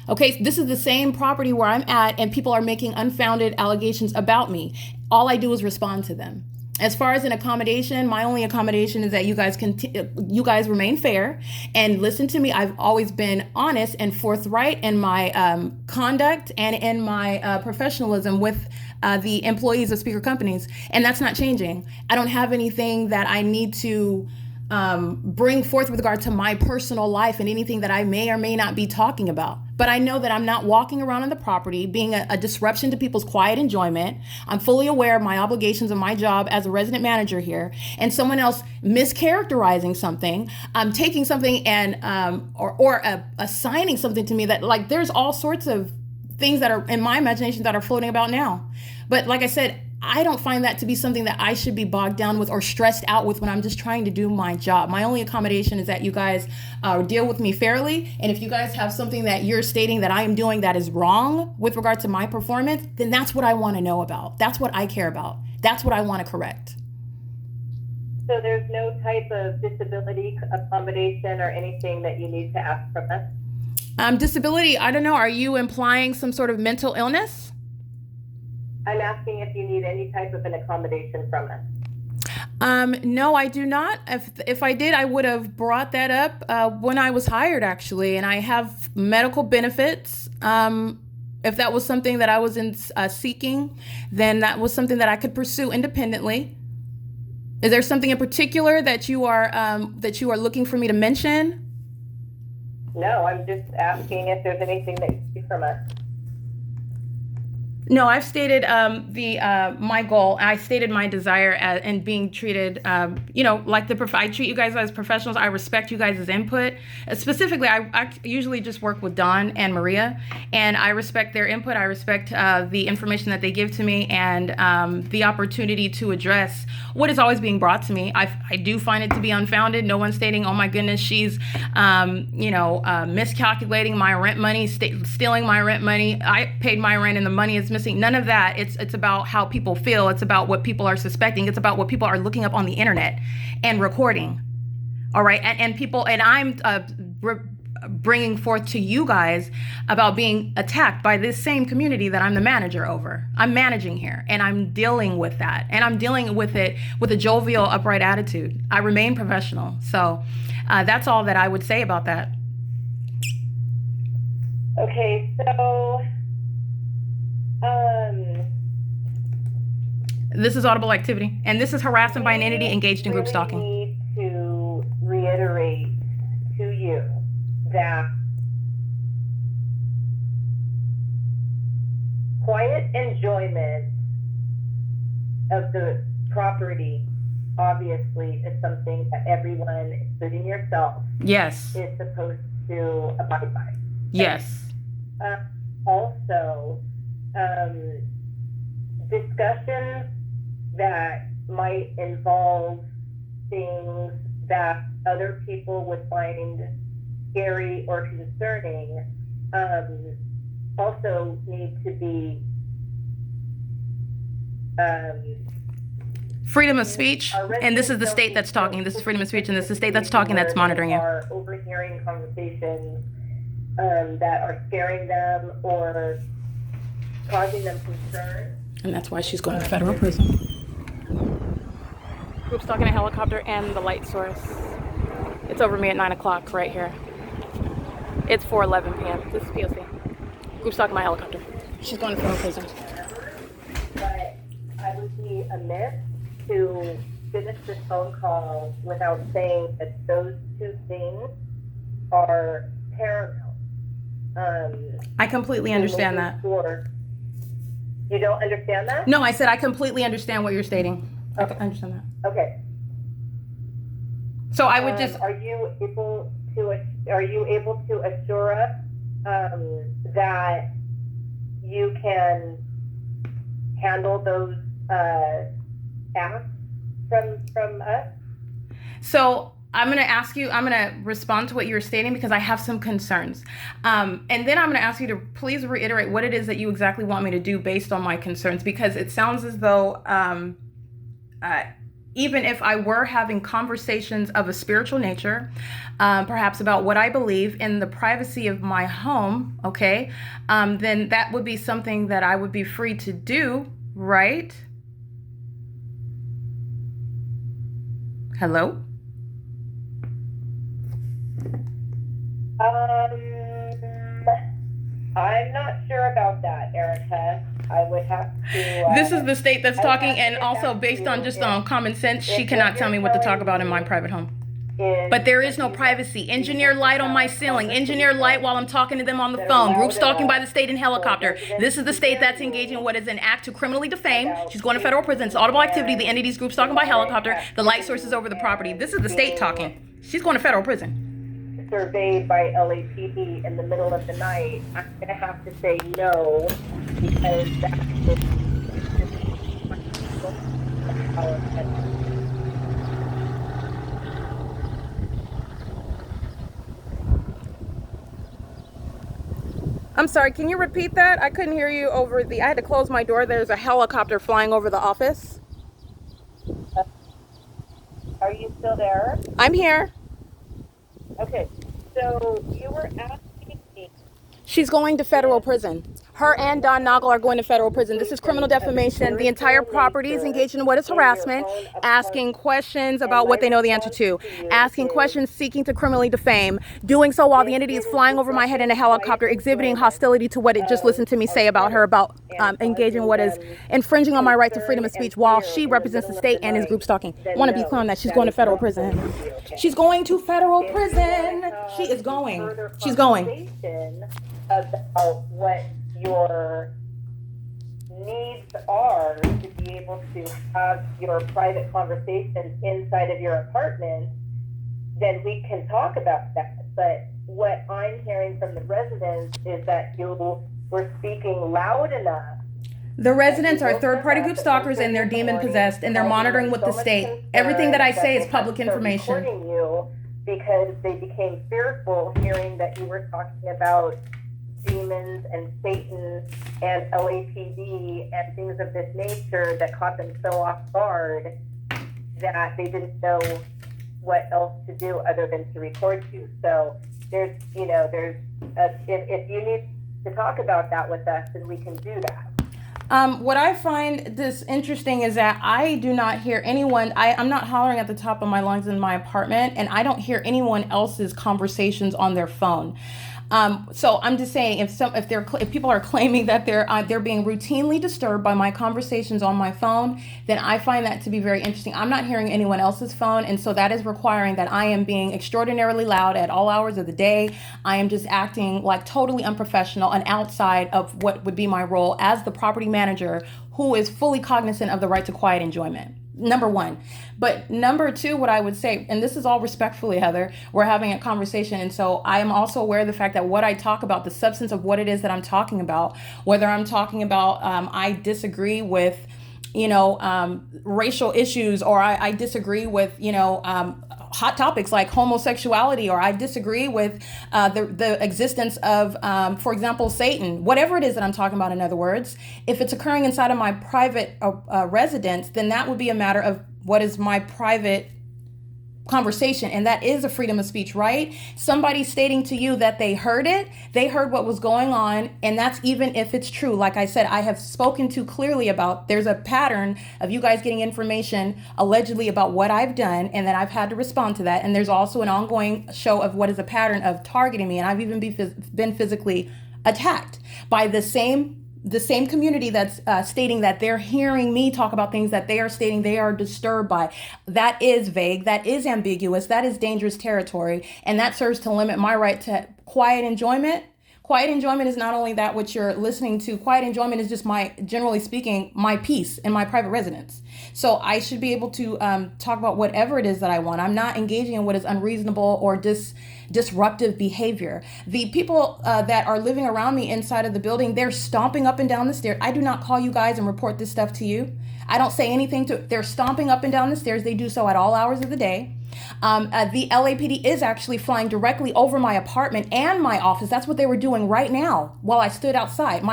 Okay, this is the same property where I'm at, and people are making unfounded allegations about me. All I do is respond to them. As far as an accommodation, my only accommodation is that you guys remain fair and listen to me. I've always been honest and forthright in my conduct and in my professionalism with the employees of speaker companies, and that's not changing. I don't have anything that I need to bring forth with regard to my personal life and anything that I may or may not be talking about. But I know that I'm not walking around on the property being a disruption to people's quiet enjoyment. I'm fully aware of my obligations and my job as a resident manager here, and someone else mischaracterizing something, taking something and or assigning something to me that, like, there's all sorts of things that are in my imagination that are floating about now. But like I said, I don't find that to be something that I should be bogged down with or stressed out with when I'm just trying to do my job. My only accommodation is that you guys deal with me fairly. And if you guys have something that you're stating that I am doing that is wrong with regard to my performance, then that's what I want to know about. That's what I care about. That's what I want to correct. So there's no type of disability accommodation or anything that you need to ask from us? Disability, I don't know. Are you implying some sort of mental illness? I'm asking if you need any type of an accommodation from us. No, I do not. If I did, I would have brought that up when I was hired, actually. And I have medical benefits. If that was something that I was seeking, then that was something that I could pursue independently. Is there something in particular that you are looking for me to mention? No, I'm just asking if there's anything that you need from us. No, I've stated my goal. I stated my desire and being treated, like I treat you guys as professionals. I respect you guys' input. Specifically, I usually just work with Dawn and Maria, and I respect their input. I respect the information that they give to me, and the opportunity to address what is always being brought to me. I do find it to be unfounded. No one's stating, oh my goodness, she's, miscalculating my rent money, stealing my rent money. I paid my rent and the money is missing. None of that. It's about how people feel. It's about what people are suspecting. It's about what people are looking up on the internet and recording. All right. And people, and I'm bringing forth to you guys about being attacked by this same community that I'm the manager over. I'm managing here, and I'm dealing with that, and I'm dealing with it with a jovial, upright attitude. I remain professional. So that's all that I would say about that. Okay, so this is audible activity, and this is harassment by an entity engaged in group stalking. We need to reiterate to you that quiet enjoyment of the property obviously is something that everyone, including yourself, Yes. is supposed to abide by. Yes. Also, discussions that might involve things that other people would find scary or concerning also need to be Freedom of speech, and this is the state that's talking. This is freedom of speech, and this is the state that's talking, that's monitoring you. Are overhearing conversations that are scaring them or causing them concern. And that's why she's going to federal prison. Group stalking a helicopter and the light source. It's over me at 9 o'clock right here. It's 4:11 p.m. This is P.O.C. Group stalking my helicopter. She's going to federal prison. But I would be amiss to finish this phone call without saying that those two things are paramount. I completely understand that. Sure. You don't understand that? No, I said I completely understand what you're stating. Okay. I understand that. Okay. So I would just. Are you able to assure us that you can handle those asks from us? So I'm going to respond to what you're stating because I have some concerns. And then I'm going to ask you to please reiterate what it is that you exactly want me to do based on my concerns, because it sounds as though even if I were having conversations of a spiritual nature, perhaps about what I believe in the privacy of my home, okay, then that would be something that I would be free to do, right? Hello? I'm not sure about that, Erica. I would have to. This is the state that's talking, and also based on just on common sense, she cannot tell me what to talk about in my private home. But there is no privacy. Engineer light on my ceiling. Engineer light while I'm talking to them on the phone. Group stalking by the state in helicopter. This is the state that's engaging in what is an act to criminally defame. She's going to federal prison. It's audible activity. The entity's group stalking by helicopter. The light source is over the property. This is the state talking. She's going to federal prison. Surveyed by LAPD in the middle of the night, I'm going to have to say no because that is I'm sorry, can you repeat that? I couldn't hear you over I had to close my door. There's a helicopter flying over the office. Are you still there? I'm here. Okay, so you were asking me. She's going to federal prison. Her and Don Naugle are going to federal prison. This is criminal defamation. The entire property is engaged in what is harassment, asking questions about what they know the answer to, asking questions seeking to criminally defame, doing so while the entity is flying over my head in a helicopter, exhibiting hostility to what it just listened to me say about her, about engaging in what is infringing on my right to freedom of speech while she represents the state and is group stalking. I want to be clear on that. She's going to federal prison. She's going to federal prison. She is going. She's going. About what your needs are to be able to have your private conversations inside of your apartment, then we can talk about that. But what I'm hearing from the residents is that you were speaking loud enough. The residents are third-party group stalkers, and they're demon-possessed, and they're monitoring with the state. Everything that I say is public information. Recording you because they became fearful hearing that you were talking about demons and Satan and LAPD and things of this nature that caught them so off guard that they didn't know what else to do other than to record you. So if you need to talk about that with us, then we can do that. What I find this interesting is that I do not hear anyone, I'm not hollering at the top of my lungs in my apartment, and I don't hear anyone else's conversations on their phone. So I'm just saying, if people are claiming that they're being routinely disturbed by my conversations on my phone, then I find that to be very interesting. I'm not hearing anyone else's phone, and so that is requiring that I am being extraordinarily loud at all hours of the day. I am just acting like totally unprofessional and outside of what would be my role as the property manager who is fully cognizant of the right to quiet enjoyment. Number one. But number two, what I would say, and this is all respectfully, Heather, we're having a conversation. And so I am also aware of the fact that what I talk about, the substance of what it is that I'm talking about, whether I'm talking about, I disagree with, racial issues, or I disagree with, hot topics like homosexuality, or I disagree with the existence of, for example, Satan, whatever it is that I'm talking about, in other words, if it's occurring inside of my private residence, then that would be a matter of what is my private conversation, and that is a freedom of speech, right? Somebody stating to you that they heard what was going on, and that's even if it's true. Like I said, I have spoken to clearly about, there's a pattern of you guys getting information allegedly about what I've done, and then I've had to respond to that, and there's also an ongoing show of what is a pattern of targeting me, and I've even been physically attacked by the same community that's stating that they're hearing me talk about things that they are stating they are disturbed by. That is vague, that is ambiguous, that is dangerous territory, and that serves to limit my right to quiet enjoyment. Quiet enjoyment is not only that what you're listening to. Quiet enjoyment is just generally speaking, my peace in my private residence. So I should be able to talk about whatever it is that I want. I'm not engaging in what is unreasonable or disruptive behavior. The people that are living around me inside of the building, they're stomping up and down the stairs. I do not call you guys and report this stuff to you. I don't say anything they're stomping up and down the stairs. They do so at all hours of the day. The LAPD is actually flying directly over my apartment and my office. That's what they were doing right now while I stood outside.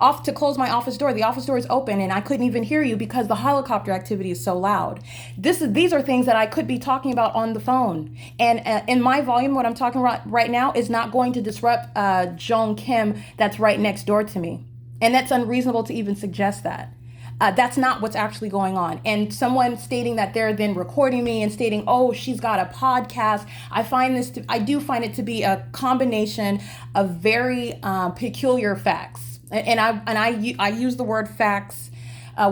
Off to close my office door. The office door is open and I couldn't even hear you because the helicopter activity is so loud. These are things that I could be talking about on the phone. And in my volume, what I'm talking about right now is not going to disrupt Joan Kim that's right next door to me. And that's unreasonable to even suggest that. That's not what's actually going on. And someone stating that they're then recording me and stating, oh, she's got a podcast. I do find it to be a combination of very peculiar facts. And I use the word facts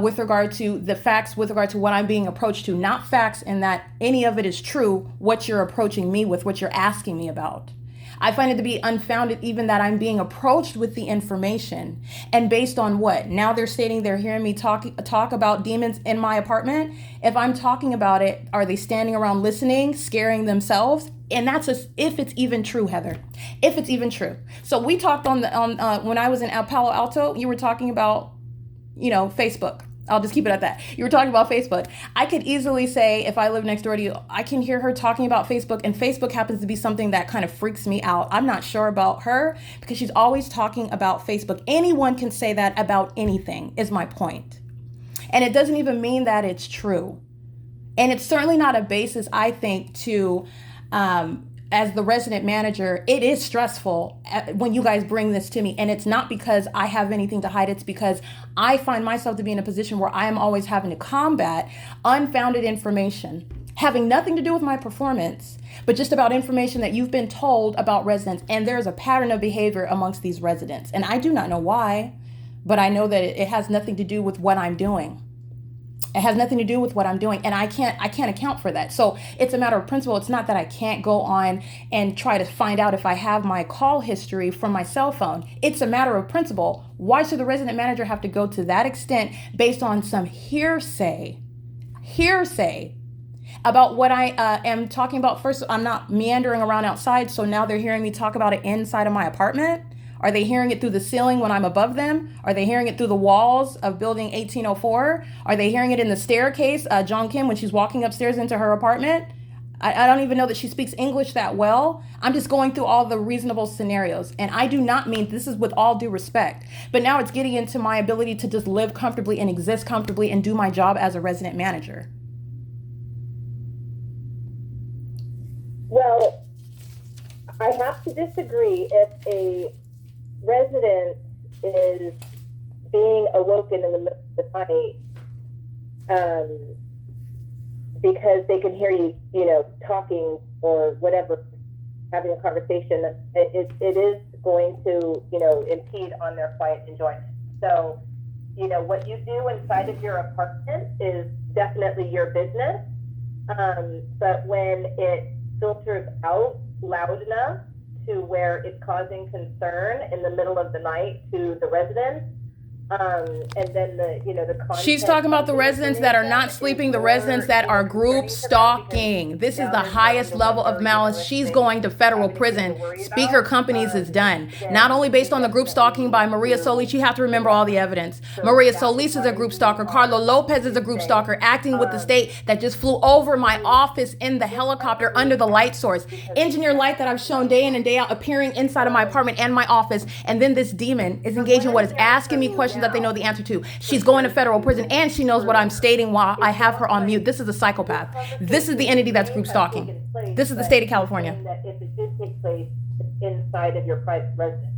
with regard to what I'm being approached to, not facts in that any of it is true, what you're approaching me with, what you're asking me about. I find it to be unfounded even that I'm being approached with the information. And based on what? Now they're stating they're hearing me talk about demons in my apartment. If I'm talking about it, are they standing around listening, scaring themselves? And that's if it's even true, Heather. If it's even true. So we talked on when I was in Palo Alto, you were talking about, Facebook. I'll just keep it at that. You were talking about Facebook. I could easily say, if I live next door to you, I can hear her talking about Facebook, and Facebook happens to be something that kind of freaks me out. I'm not sure about her because she's always talking about Facebook. Anyone can say that about anything, is my point. And it doesn't even mean that it's true. And it's certainly not a basis, I think, to as the resident manager, it is stressful when you guys bring this to me. And it's not because I have anything to hide. It's because I find myself to be in a position where I am always having to combat unfounded information, having nothing to do with my performance, but just about information that you've been told about residents. And there's a pattern of behavior amongst these residents. And I do not know why, but I know that it has nothing to do with what I'm doing. It has nothing to do with what I'm doing, and I can't account for that. So it's a matter of principle. It's not that I can't go on and try to find out if I have my call history from my cell phone. It's a matter of principle. Why should the resident manager have to go to that extent based on some hearsay about what I am talking about? First, I'm not meandering around outside, so now they're hearing me talk about it inside of my apartment. Are they hearing it through the ceiling when I'm above them? Are they hearing it through the walls of building 1804? Are they hearing it in the staircase, John Kim, when she's walking upstairs into her apartment? I don't even know that she speaks English that well. I'm just going through all the reasonable scenarios. And I do not mean, this is with all due respect, but now it's getting into my ability to just live comfortably and exist comfortably and do my job as a resident manager. Well, have to disagree. If a resident is being awoken in the middle of the night, because they can hear you, talking or whatever, having a conversation, it is going to, impede on their quiet enjoyment. So, what you do inside of your apartment is definitely your business. But when it filters out loud enough to where it's causing concern in the middle of the night to the residents, and then the content. She's talking about the residents that are not sleeping, the residents that are group stalking. This is the highest level of malice. She's going to federal prison. Speaker Companies is done. Not only based on the group stalking by Maria Solis, you have to remember all the evidence. Maria Solis is a group stalker. Carlo Lopez is a group stalker, acting with the state that just flew over my office in the helicopter under the light source. Engineer light that I've shown day in and day out appearing inside of my apartment and my office. And then this demon is engaging what is asking me questions that they know the answer to. She's going to federal prison, and she knows what I'm stating while I have her on mute. This is a psychopath. This is the entity that's group stalking. This is the state of California. That if it did take place inside of your private residence,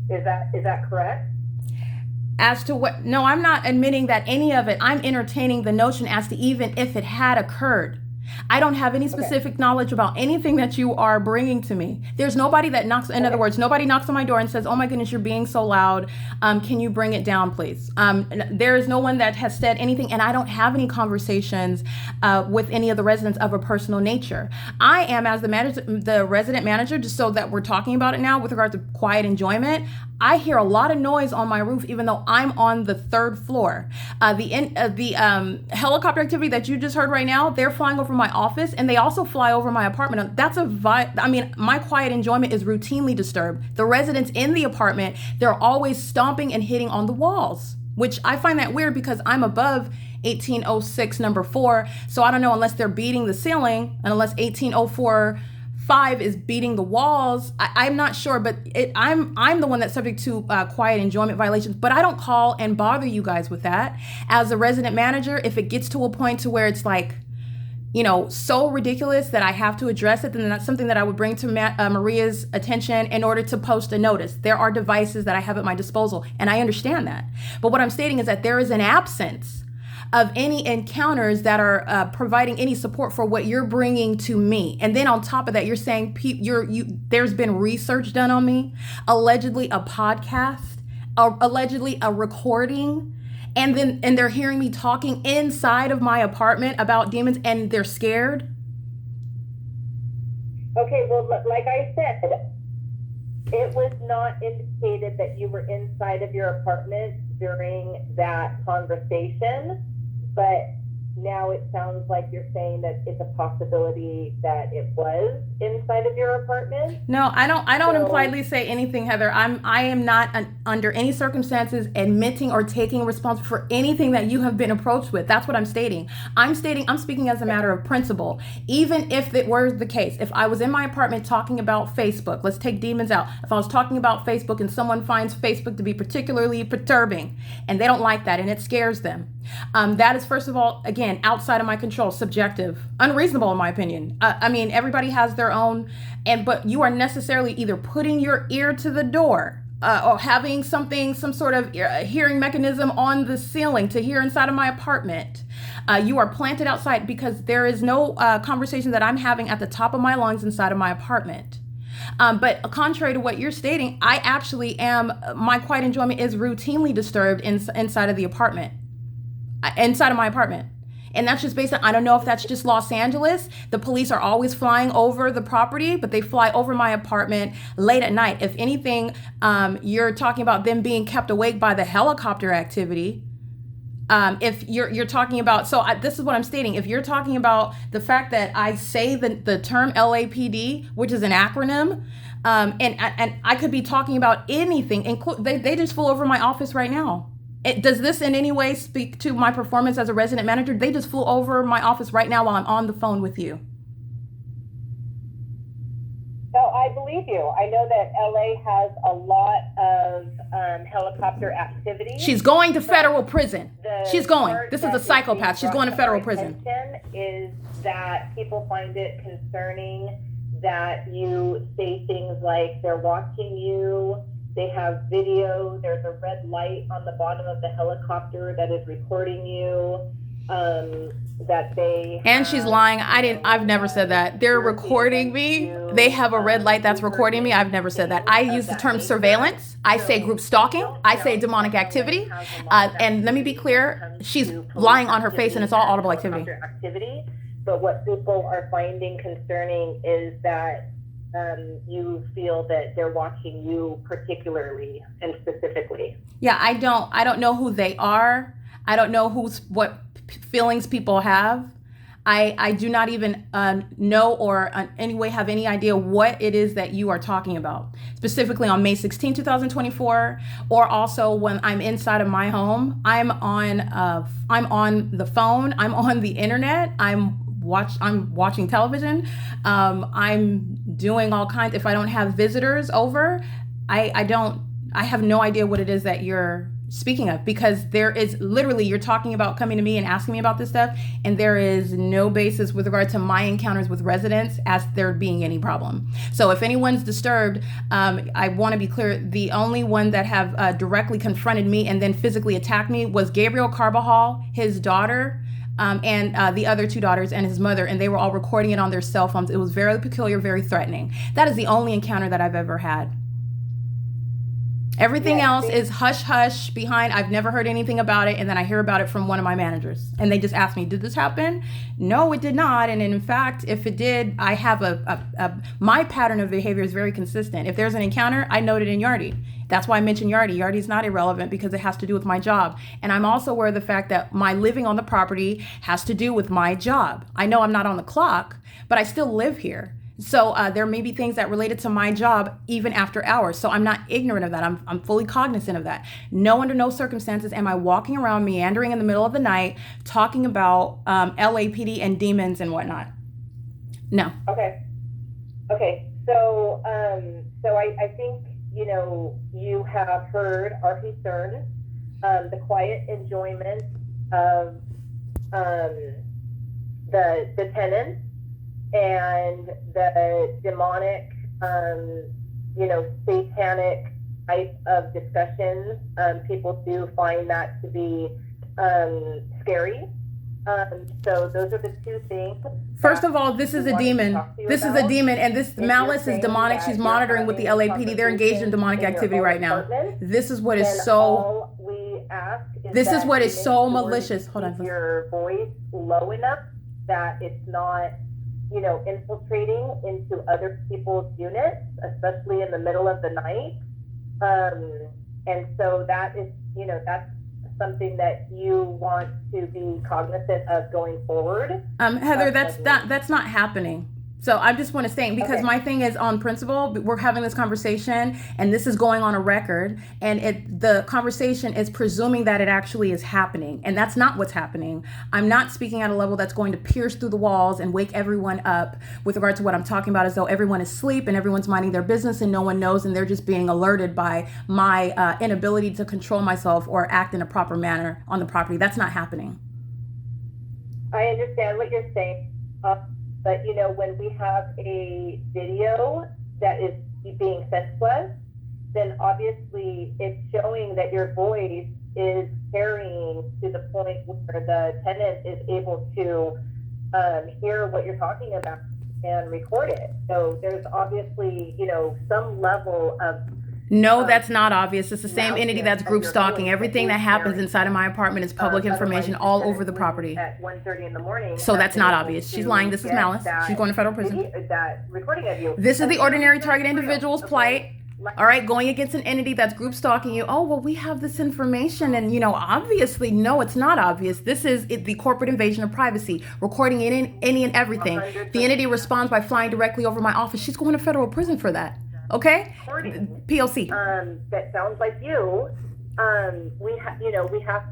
is that correct? As to what? No, I'm not admitting that any of it. I'm entertaining the notion as to even if it had occurred. I don't have any specific knowledge about anything that you are bringing to me. There's nobody that knocks, in other words, nobody knocks on my door and says, oh my goodness, you're being so loud. Can you bring it down, please? There is no one that has said anything, and I don't have any conversations with any of the residents of a personal nature. I am, as the resident manager, just so that we're talking about it now with regard to quiet enjoyment, I hear a lot of noise on my roof, even though I'm on the third floor. The helicopter activity that you just heard right now, they're flying over my office, and they also fly over my apartment. That's my quiet enjoyment is routinely disturbed. The residents in the apartment, they're always stomping and hitting on the walls, which I find that weird because I'm above 1806 number 4. So I don't know, unless they're beating the ceiling, and unless 1804 5 is beating the walls. I'm not sure, but I'm the one that's subject to quiet enjoyment violations, but I don't call and bother you guys with that. As a resident manager, if it gets to a point to where it's like, so ridiculous that I have to address it, then that's something that I would bring to Maria's attention in order to post a notice. There are devices that I have at my disposal, and I understand that. But what I'm stating is that there is an absence of any encounters that are providing any support for what you're bringing to me. And then on top of that, you're saying there's been research done on me, allegedly a podcast, allegedly a recording, and they're hearing me talking inside of my apartment about demons, and they're scared. Okay, well, like I said, it was not indicated that you were inside of your apartment during that conversation, but now it sounds like you're saying that it's a possibility that it was inside of your apartment. No, I don't impliedly say anything, Heather. I am not under any circumstances admitting or taking responsibility for anything that you have been approached with. That's what I'm stating. I'm speaking as a matter of principle. Even if it were the case, if I was in my apartment talking about Facebook, let's take demons out. If I was talking about Facebook and someone finds Facebook to be particularly perturbing and they don't like that and it scares them, that is, first of all, again, outside of my control, subjective, unreasonable in my opinion. Everybody has their own, but you are necessarily either putting your ear to the door or having some sort of hearing mechanism on the ceiling to hear inside of my apartment. You are planted outside because there is no conversation that I'm having at the top of my lungs inside of my apartment. But contrary to what you're stating, I actually am, my quiet enjoyment is routinely disturbed inside of the apartment. Inside of my apartment. And that's just based on, I don't know if that's just Los Angeles. The police are always flying over the property, but they fly over my apartment late at night. If anything, you're talking about them being kept awake by the helicopter activity. If you're talking about, this is what I'm stating. If you're talking about the fact that I say the term LAPD, which is an acronym, and I could be talking about anything, they just flew over my office right now. Does this in any way speak to my performance as a resident manager? They just flew over my office right now while I'm on the phone with you. No, I believe you. I know that LA has a lot of helicopter activity. She's going to federal prison. She's going. This is a psychopath. She's going to federal prison. Is that people find it concerning that you say things like they're watching you, they have video, there's a red light on the bottom of the helicopter that is recording you, that they And she's lying. I've never said that. They're recording me. They have a red light that's recording me. I've never said that. I use the term surveillance. I say group stalking. I say demonic activity. And let me be clear, she's lying on her face and it's all audible activity. But what people are finding concerning is that you feel that they're watching you particularly and specifically. Yeah, I don't know who they are. I don't know what feelings people have. I do not even know or in any way have any idea what it is that you are talking about. Specifically on May 16, 2024, or also when I'm inside of my home, I'm on the phone, I'm on the internet, I'm watching television, I'm doing all kinds. If I don't have visitors over, I have no idea what it is that you're speaking of, because there is literally, you're talking about coming to me and asking me about this stuff, and there is no basis with regard to my encounters with residents as there being any problem. So if anyone's disturbed, I want to be clear, the only one that have directly confronted me and then physically attacked me was Gabriel Carbajal, his daughter, and the other two daughters and his mother, and they were all recording it on their cell phones. It was very peculiar, very threatening. That is the only encounter that I've ever had. Everything else is hush hush behind. I've never heard anything about it, and then I hear about it from one of my managers, and they just ask me, "Did this happen?" No, it did not. And in fact, if it did, I have my pattern of behavior is very consistent. If there's an encounter, I note it in Yardi. That's why I mentioned Yardi. Yardi is not irrelevant because it has to do with my job. And I'm also aware of the fact that my living on the property has to do with my job. I know I'm not on the clock, but I still live here. So there may be things that related to my job even after hours. So I'm not ignorant of that. I'm fully cognizant of that. No, under no circumstances am I walking around meandering in the middle of the night talking about LAPD and demons and whatnot. No. Okay. So I think, you have heard our concern, the quiet enjoyment of the tenants and the demonic, satanic type of discussions. People do find that to be scary. So those are the two things. First of all, this is a demon. This is a demon, and this malice is demonic. She's monitoring with the LAPD. They're engaged in demonic activity right now. This is what is so. This is what is so malicious. Hold on. Your voice low enough that it's not, infiltrating into other people's units, especially in the middle of the night. And so that is, that's something that you want to be cognizant of going forward. Heather, that's not happening. So I just want to say, because my thing is on principle, we're having this conversation and this is going on a record, and the conversation is presuming that it actually is happening, and that's not what's happening. I'm not speaking at a level that's going to pierce through the walls and wake everyone up with regard to what I'm talking about, as though everyone is asleep and everyone's minding their business and no one knows, and they're just being alerted by my inability to control myself or act in a proper manner on the property. That's not happening. I understand what you're saying. But, when we have a video that is being sent to us, then obviously it's showing that your voice is carrying to the point where the tenant is able to hear what you're talking about and record it. So there's obviously, some level of... No, that's not obvious. It's the same entity that's group stalking. Everything that happens inside of my apartment is public information all over the property. At 1:30 in the morning. So that's not obvious. She's lying. This is malice. She's going to federal prison. That recording of you. This is the ordinary target individual's plight. All right, going against an entity that's group stalking you. Oh, well, we have this information, and obviously, no, it's not obvious. This is the corporate invasion of privacy, recording any and everything. The entity responds by flying directly over my office. She's going to federal prison for that. Okay? P.O.C. That sounds like you. We have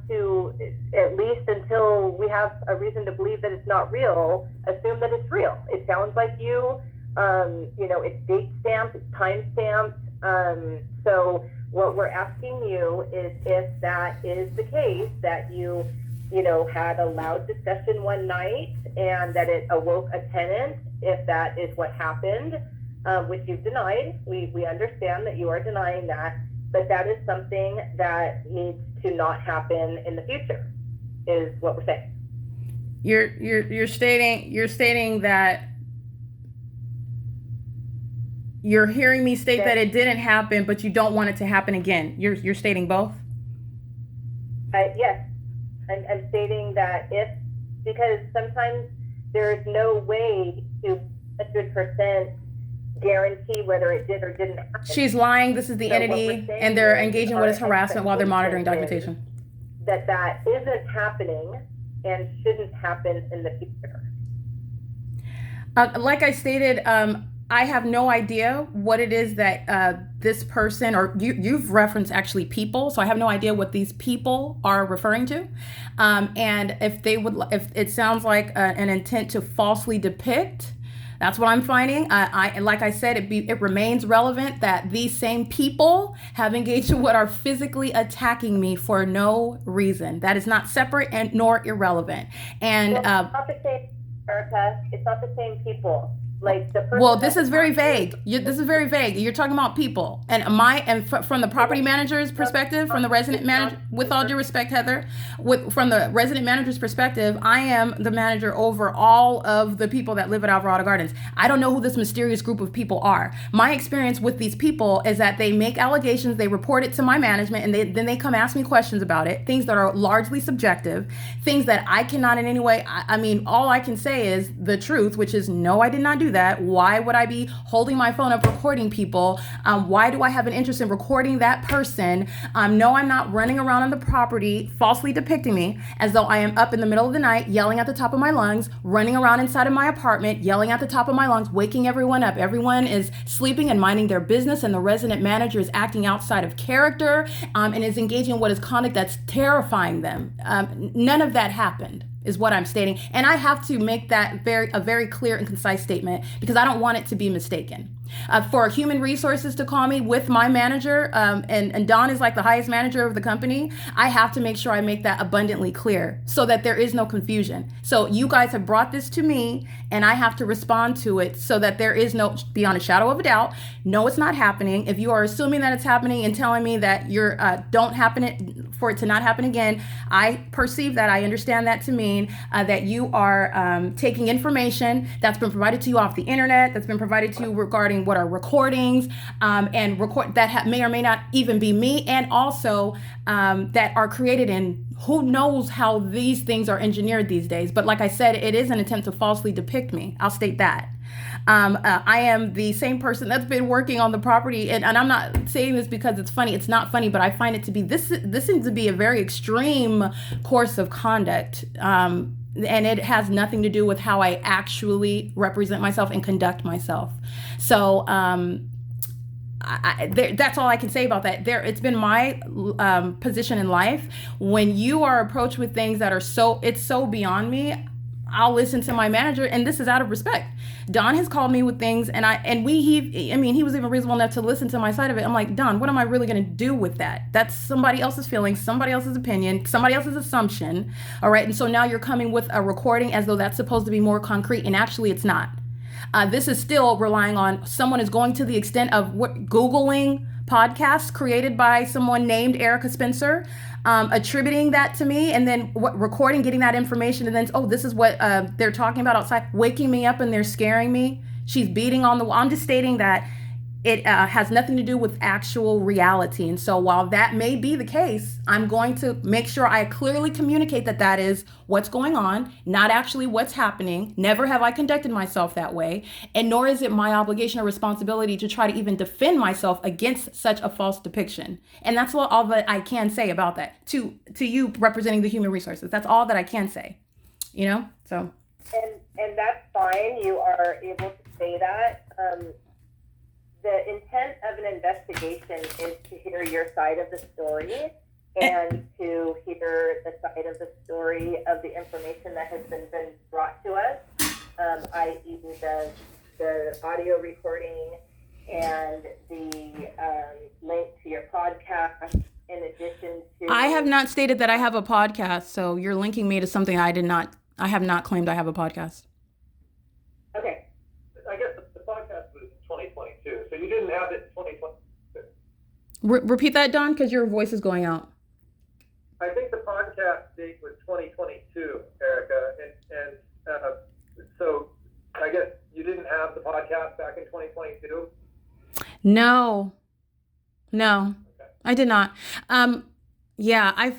to, at least until we have a reason to believe that it's not real, assume that it's real. It sounds like you. It's date stamped, it's time stamped. So what we're asking you is, if that is the case, that you had a loud discussion one night and that it awoke a tenant, if that is what happened, which you've denied. We understand that you are denying that, but that is something that needs to not happen in the future, is what we're saying. You're stating that you're hearing me state that it didn't happen, but you don't want it to happen again. You're stating both? Yes. I'm stating that because sometimes there's no way to 100% guarantee whether it did or didn't happen. She's lying. This is the entity, and they're engaging what is harassment while they're monitoring documentation. That isn't happening and shouldn't happen in the future. Like I stated, I have no idea what it is that this person, or you've referenced actually people, so I have no idea what these people are referring to. And if it sounds like an intent to falsely depict, that's what I'm finding. Like I said, it remains relevant that these same people have engaged in what are physically attacking me for no reason. That is not separate and nor irrelevant. And it's not the same, Erica. It's not the same people. Like the person. Well, this is very vague. This is very vague. You're talking about people, and from the property manager's perspective, from the resident manager. With all due respect, Heather, from the resident manager's perspective, I am the manager over all of the people that live at Alvarado Gardens. I don't know who this mysterious group of people are. My experience with these people is that they make allegations, they report it to my management, and then they come ask me questions about it. Things that are largely subjective, things that I cannot in any way. I mean, all I can say is the truth, which is no, I did not do that. Why would I be holding my phone up recording people? Why do I have an interest in recording that person? No, I'm not running around on the property falsely depicting me as though I am up in the middle of the night yelling at the top of my lungs, running around inside of my apartment yelling at the top of my lungs, waking everyone up. Everyone is sleeping and minding their business, and the resident manager is acting outside of character and is engaging in what is conduct that's terrifying them. None of that happened, is what I'm stating. And I have to make that a very clear and concise statement because I don't want it to be mistaken. For human resources to call me with my manager, and Don is like the highest manager of the company, I have to make sure I make that abundantly clear so that there is no confusion. So you guys have brought this to me and I have to respond to it so that there is no, beyond a shadow of a doubt, no, it's not happening. If you are assuming that it's happening and telling me that you're don't happen it for it to not happen again, I perceive that, I understand that to mean that you are taking information that's been provided to you off the internet, that's been provided to you regarding what are recordings and record that may or may not even be me, and also that are created in who knows how these things are engineered these days. But like I said, it is an attempt to falsely depict me. I'll state that. I am the same person that's been working on the property, and I'm not saying this because it's funny. It's not funny, but I find it to be this seems to be a very extreme course of conduct. And it has nothing to do with how I actually represent myself and conduct myself. So that's all I can say about that. It's been my position in life. When you are approached with things that are so beyond me, I'll listen to my manager, and this is out of respect. Don has called me with things, and he was even reasonable enough to listen to my side of it. I'm like, Don, what am I really going to do with that? That's somebody else's feelings, somebody else's opinion, somebody else's assumption. All right, and so now you're coming with a recording as though that's supposed to be more concrete, and actually it's not. This is still relying on someone is going to the extent of Googling podcasts created by someone named Erica Spencer, attributing that to me, and then recording, getting that information, and then, oh, this is what they're talking about outside, waking me up and they're scaring me. She's beating on the wall. I'm just stating that it has nothing to do with actual reality. And so while that may be the case, I'm going to make sure I clearly communicate that that is what's going on, not actually what's happening. Never have I conducted myself that way. And nor is it my obligation or responsibility to try to even defend myself against such a false depiction. And that's all that I can say about that to you representing the human resources. That's all that I can say, so. And that's fine. You are able to say that. The intent of an investigation is to hear your side of the story and to hear the side of the story of the information that has been brought to us, i.e. the audio recording and the link to your podcast in addition to... I have not stated that I have a podcast, so you're linking me to something I have not claimed I have a podcast. Okay. I guess the podcast was 2022, so you didn't have it in 2022. Repeat that, Don, because your voice is going out. I think the podcast date was 2022, Erica, and so I guess you didn't have the podcast back in 2022? No, Okay. I did not. Yeah,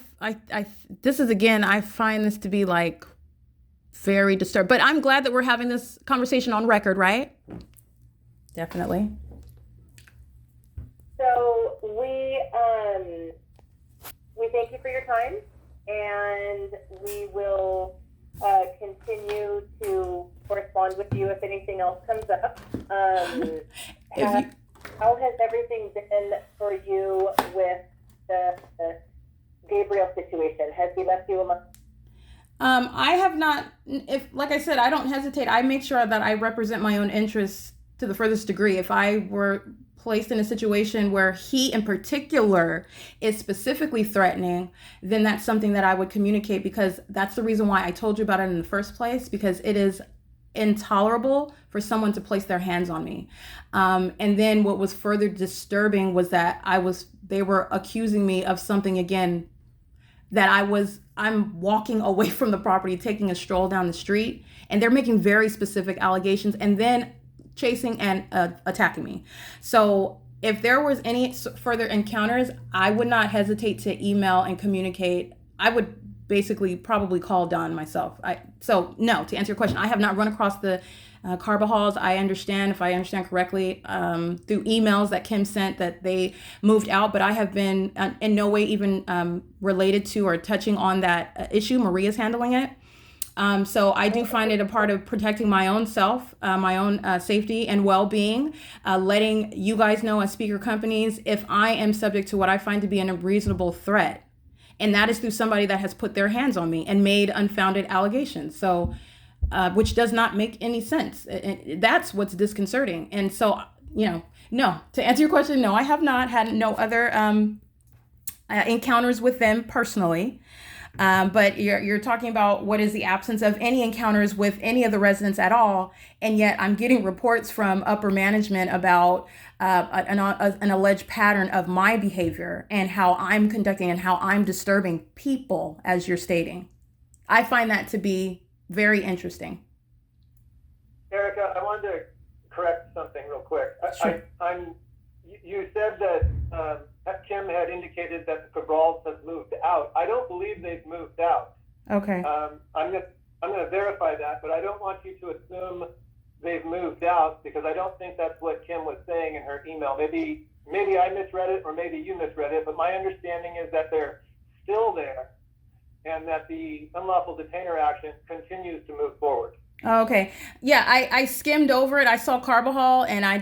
this is, again, I find this to be like very disturbed, but I'm glad that we're having this conversation on record, right? Definitely. So we thank you for your time, and we will continue to correspond with you if anything else comes up. How has everything been for you with the Gabriel situation? Has he left you alone? I have not, like I said, I don't hesitate. I make sure that I represent my own interests to the furthest degree. If I were placed in a situation where he in particular is specifically threatening, then that's something that I would communicate, because that's the reason why I told you about it in the first place, because it is intolerable for someone to place their hands on me. And then what was further disturbing was that they were accusing me of something, again, that I'm walking away from the property, taking a stroll down the street, and they're making very specific allegations and then chasing and attacking me. So if there was any further encounters, I would not hesitate to email and communicate. I would basically probably call Don myself. So no, to answer your question, I have not run across the Carbajal's. I understand, if I understand correctly, through emails that Kim sent, that they moved out, but I have been in no way even related to or touching on that issue. Maria's handling it. So I do find it a part of protecting my own self, my own safety and well-being, letting you guys know as speaker companies if I am subject to what I find to be an unreasonable threat. And that is through somebody that has put their hands on me and made unfounded allegations. So, which does not make any sense. That's what's disconcerting. And so, no, to answer your question, no, I have not had no other encounters with them personally. But you're talking about what is the absence of any encounters with any of the residents at all, and yet I'm getting reports from upper management about an alleged pattern of my behavior and how I'm conducting and how I'm disturbing people, as you're stating. I find that to be very interesting. Erica, I wanted to correct something real quick. Sure. You said that Kim had indicated that the Cabrals have moved out. I don't believe they've moved out. Okay. I'm going to verify that, but I don't want you to assume they've moved out, because I don't think that's what Kim was saying in her email. Maybe I misread it, or maybe you misread it, but my understanding is that they're still there and that the unlawful detainer action continues to move forward. Okay. Yeah, I skimmed over it. I saw Carbajal, and I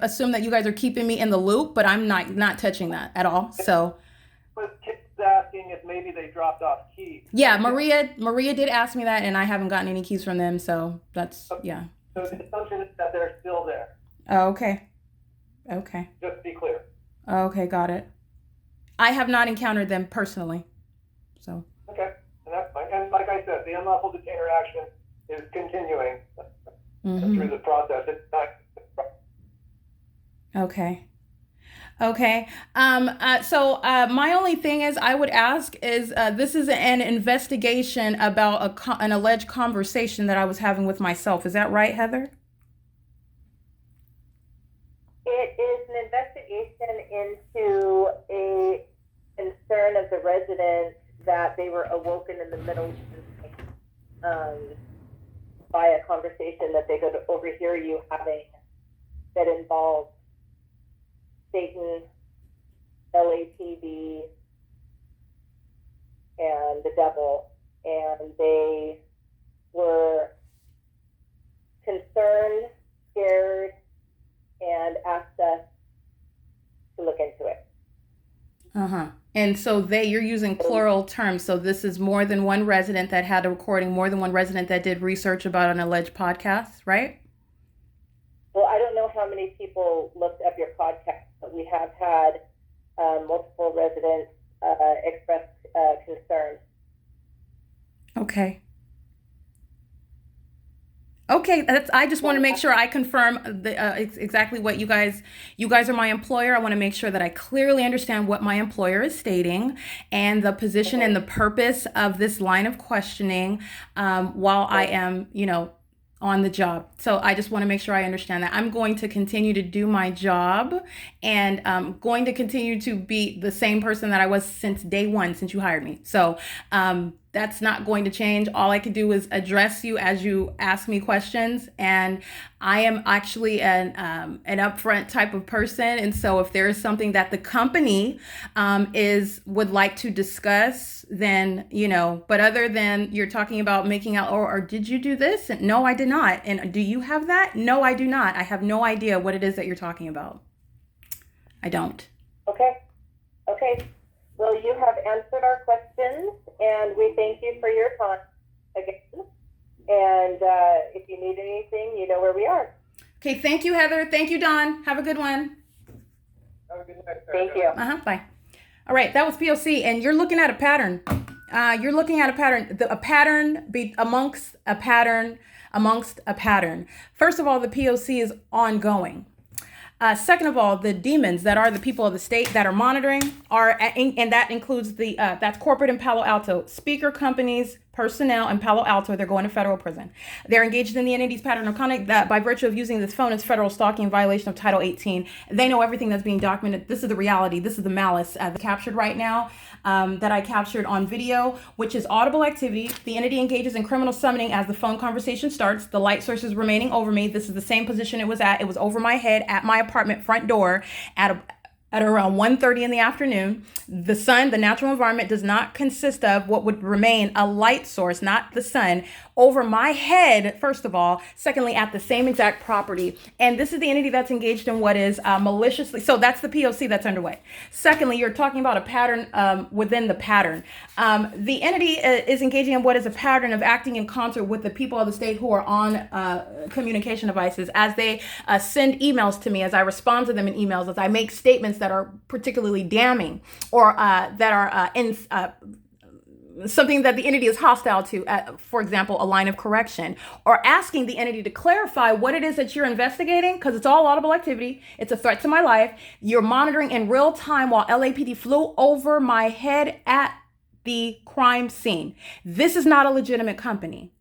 assumed that you guys are keeping me in the loop, but I'm not touching that at all. So. But Kim's asking if maybe they dropped off keys. Yeah, Maria did ask me that, and I haven't gotten any keys from them. So that's, yeah. So the assumption is that they're still there. Oh, okay. Okay. Just to be clear. Okay, got it. I have not encountered them personally. So. Okay, and that's fine. And like I said, the unlawful detainer action is continuing through the process. It's not. Okay. So my only thing is, I would ask is, this is an investigation about an alleged conversation that I was having with myself. Is that right, Heather? It is an investigation into a concern of the residents that they were awoken in the middle of the night by a conversation that they could overhear you having that involved Satan, LAPD, and the devil, and they were concerned, scared, and asked us to look into it. And so you're using plural terms. So this is more than one resident that had a recording, more than one resident that did research about an alleged podcast, right? Well, I don't know how many people looked up your podcast, but we have had multiple residents expressed concern. Okay. Okay, I just want to make sure I confirm exactly what you guys are my employer. I want to make sure that I clearly understand what my employer is stating and the position and the purpose of this line of questioning while I am, on the job. So I just want to make sure I understand that. I'm going to continue to do my job and going to continue to be the same person that I was since day one, since you hired me. So that's not going to change. All I can do is address you as you ask me questions. And I am actually an upfront type of person. And so if there is something that the company would like to discuss, then, but other than you're talking about making out, or did you do this? And no, I did not. And do you have that? No, I do not. I have no idea what it is that you're talking about. I don't. Okay. Well, you have answered our questions, and we thank you for your time again. And if you need anything, you know where we are. Okay, thank you, Heather. Thank you, Don. Have a good one. Have a good night. Thank you. Bye. All right, that was P.O.C. And you're looking at a pattern. You're looking at a pattern. A pattern amongst a pattern amongst a pattern. First of all, the P.O.C. is ongoing. Second of all, the demons that are the people of the state that are monitoring and that includes that's corporate in Palo Alto, speaker companies, personnel in Palo Alto. They're going to federal prison. They're engaged in the entity's pattern of conduct that by virtue of using this phone is federal stalking in violation of Title 18. They know everything that's being documented. This is the reality. This is the malice captured right now that I captured on video, which is audible activity. The entity engages in criminal summoning as the phone conversation starts. The light source is remaining over me. This is the same position it was at. It was over my head at my apartment front door at around 1:30 in the afternoon. The sun, the natural environment, does not consist of what would remain a light source, not the sun, over my head, first of all. Secondly, at the same exact property. And this is the entity that's engaged in what is maliciously. So that's the P.O.C. that's underway. Secondly, you're talking about a pattern within the pattern. The entity is engaging in what is a pattern of acting in concert with the people of the state who are on communication devices as they send emails to me, as I respond to them in emails, as I make statements that are particularly damning or that are something that the entity is hostile to, for example, a line of correction, or asking the entity to clarify what it is that you're investigating, because it's all audible activity. It's a threat to my life. You're monitoring in real time while LAPD flew over my head at the crime scene. This is not a legitimate company.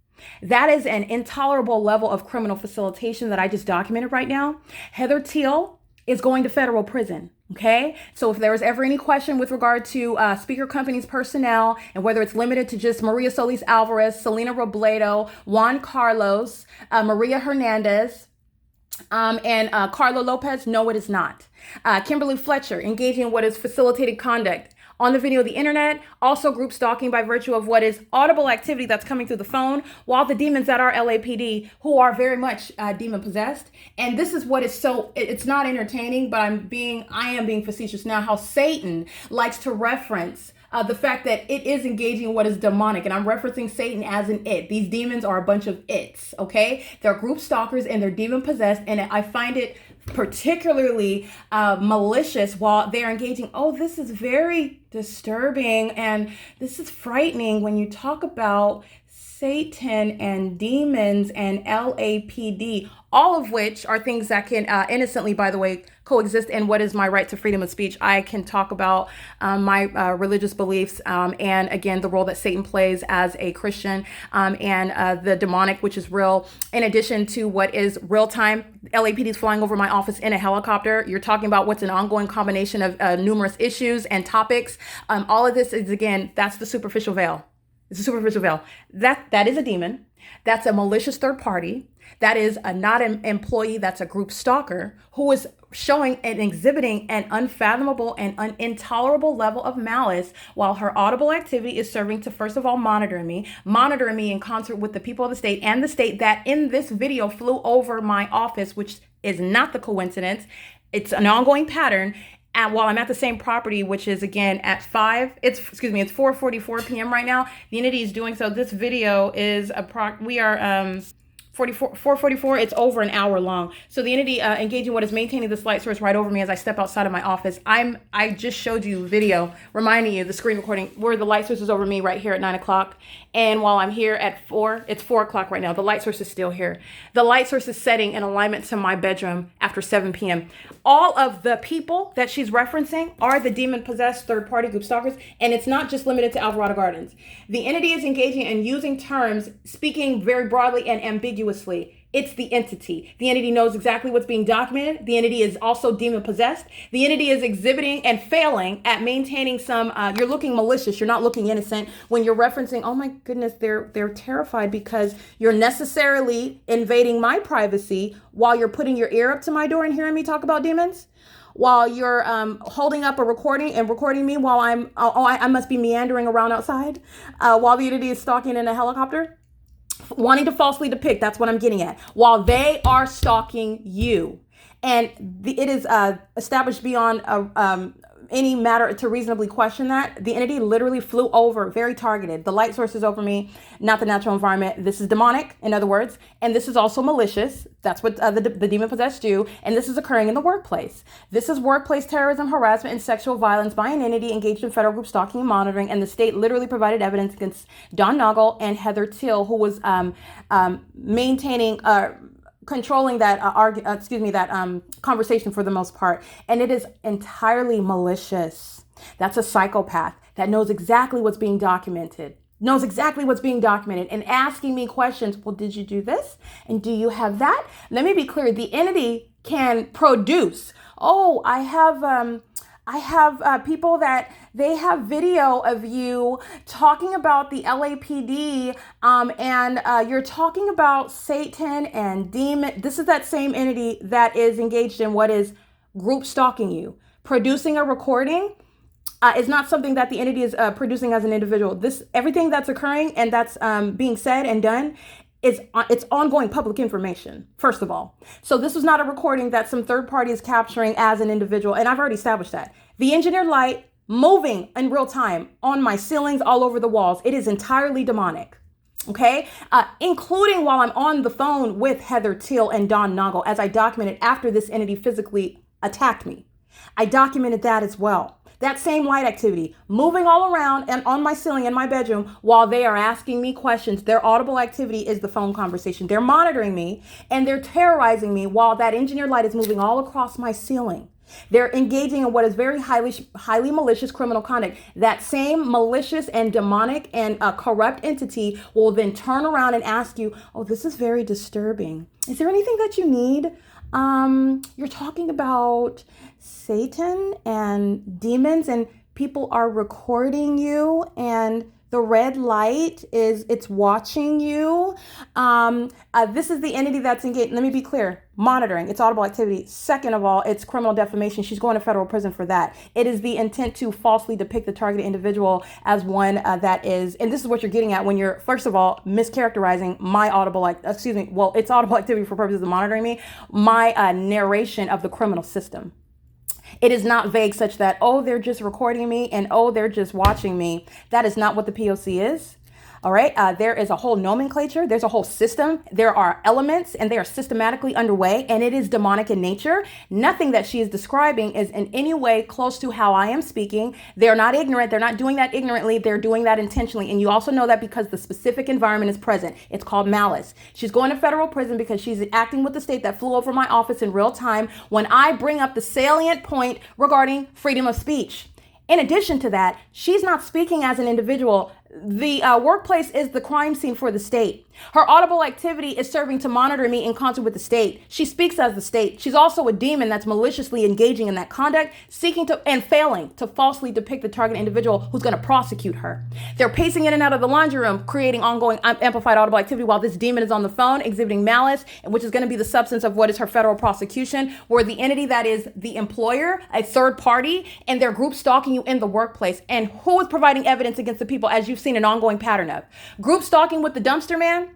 That is an intolerable level of criminal facilitation that I just documented right now. Heather TEAL is going to federal prison. Okay, so if there was ever any question with regard to speaker companies personnel and whether it's limited to just Maria Solis Alvarez, Selena Robledo, Juan Carlos, Maria Hernandez, and Carla Lopez, no, it is not. Kimberly Fletcher engaging in what is facilitated conduct on the video of the internet, also group stalking by virtue of what is audible activity that's coming through the phone, while the demons that are LAPD, who are very much demon possessed. And this is what is it's not entertaining, but I am being facetious now, how Satan likes to reference the fact that it is engaging in what is demonic. And I'm referencing Satan as an it. These demons are a bunch of its, okay? They're group stalkers and they're demon possessed. And I find it particularly malicious while they're engaging. Oh, this is very disturbing and this is frightening when you talk about Satan and demons and LAPD, all of which are things that can innocently, by the way, coexist in what is my right to freedom of speech. I can talk about my religious beliefs and again, the role that Satan plays as a Christian and the demonic, which is real, in addition to what is real time. LAPD is flying over my office in a helicopter. You're talking about what's an ongoing combination of numerous issues and topics. All of this is, again, that's the superficial veil. It's a superficial veil. That is a demon. That's a malicious third party. That is not an employee. That's a group stalker who is showing and exhibiting an unfathomable and intolerable level of malice while her audible activity is serving to, first of all, monitor me in concert with the people of the state and the state that in this video flew over my office, which is not the coincidence. It's an ongoing pattern. And while I'm at the same property, which is again at 4:44 p.m. right now, the entity is doing so. This video is we are 4:44, it's over an hour long. So the entity engaging what is maintaining this light source right over me as I step outside of my office. I just showed you video reminding you, the screen recording, where the light source is over me right here at 9 o'clock. And while I'm here at 4, it's 4 o'clock right now. The light source is still here. The light source is setting in alignment to my bedroom after 7 p.m. All of the people that she's referencing are the demon-possessed third-party group stalkers, and it's not just limited to Alvarado Gardens. The entity is engaging and using terms, speaking very broadly and ambiguously. It's the entity. The entity knows exactly what's being documented. The entity is also demon-possessed. The entity is exhibiting and failing at maintaining some, you're looking malicious, you're not looking innocent when you're referencing, oh my goodness, they're terrified because you're necessarily invading my privacy while you're putting your ear up to my door and hearing me talk about demons. While you're holding up a recording and recording me while I must be meandering around outside while the entity is stalking in a helicopter. Wanting to falsely depict, that's what I'm getting at, while they are stalking you. And it is established beyond any matter to reasonably question that. The entity literally flew over, very targeted. The light source is over me, not the natural environment. This is demonic, in other words, and this is also malicious. That's what the demon-possessed do, and this is occurring in the workplace. This is workplace terrorism, harassment, and sexual violence by an entity engaged in federal group stalking and monitoring, and the state literally provided evidence against Don NAUGLE and Heather TEAL, who was controlling that conversation for the most part. And it is entirely malicious. That's a psychopath that knows exactly what's being documented. And asking me questions. Well, did you do this? And do you have that? Let me be clear. The entity can produce. Oh, I have people that they have video of you talking about the LAPD and you're talking about Satan and demon. This is that same entity that is engaged in what is group stalking you. Producing a recording is not something that the entity is producing as an individual. Everything that's occurring and that's being said and done it's ongoing public information, first of all. So this is not a recording that some third party is capturing as an individual. And I've already established that. The engineered light moving in real time on my ceilings, all over the walls. It is entirely demonic. Okay, including while I'm on the phone with Heather TEAL and Don NAUGLE, as I documented after this entity physically attacked me. I documented that as well. That same light activity moving all around and on my ceiling in my bedroom while they are asking me questions. Their audible activity is the phone conversation. They're monitoring me and they're terrorizing me while that engineered light is moving all across my ceiling. They're engaging in what is very highly malicious criminal conduct. That same malicious and demonic and corrupt entity will then turn around and ask you, oh, this is very disturbing. Is there anything that you need? You're talking about Satan and demons and people are recording you and the red light it's watching you. This is the entity that's engaged. Let me be clear. Monitoring, it's audible activity. Second of all, it's criminal defamation. She's going to federal prison for that. It is the intent to falsely depict the targeted individual as one that is, and this is what you're getting at when you're, first of all, mischaracterizing my it's audible activity for purposes of monitoring me, my narration of the criminal system. It is not vague such that, oh, they're just recording me and, oh, they're just watching me. That is not what the P.O.C. is. All right. There is a whole nomenclature. There's a whole system. There are elements and they are systematically underway and it is demonic in nature. Nothing that she is describing is in any way close to how I am speaking. They're not ignorant. They're not doing that ignorantly. They're doing that intentionally. And you also know that because the specific environment is present. It's called malice. She's going to federal prison because she's acting with the state that flew over my office in real time when I bring up the salient point regarding freedom of speech. In addition to that, she's not speaking as an individual. The workplace is the crime scene for the state. Her audible activity is serving to monitor me in concert with the state. She speaks as the state. She's also a demon that's maliciously engaging in that conduct, seeking to and failing to falsely depict the target individual who's going to prosecute her. They're pacing in and out of the laundry room, creating ongoing amplified audible activity while this demon is on the phone, exhibiting malice, which is going to be the substance of what is her federal prosecution, where the entity that is the employer, a third party, and their group stalking you in the workplace. And who is providing evidence against the people, as you've seen an ongoing pattern of? Group stalking with the dumpster man,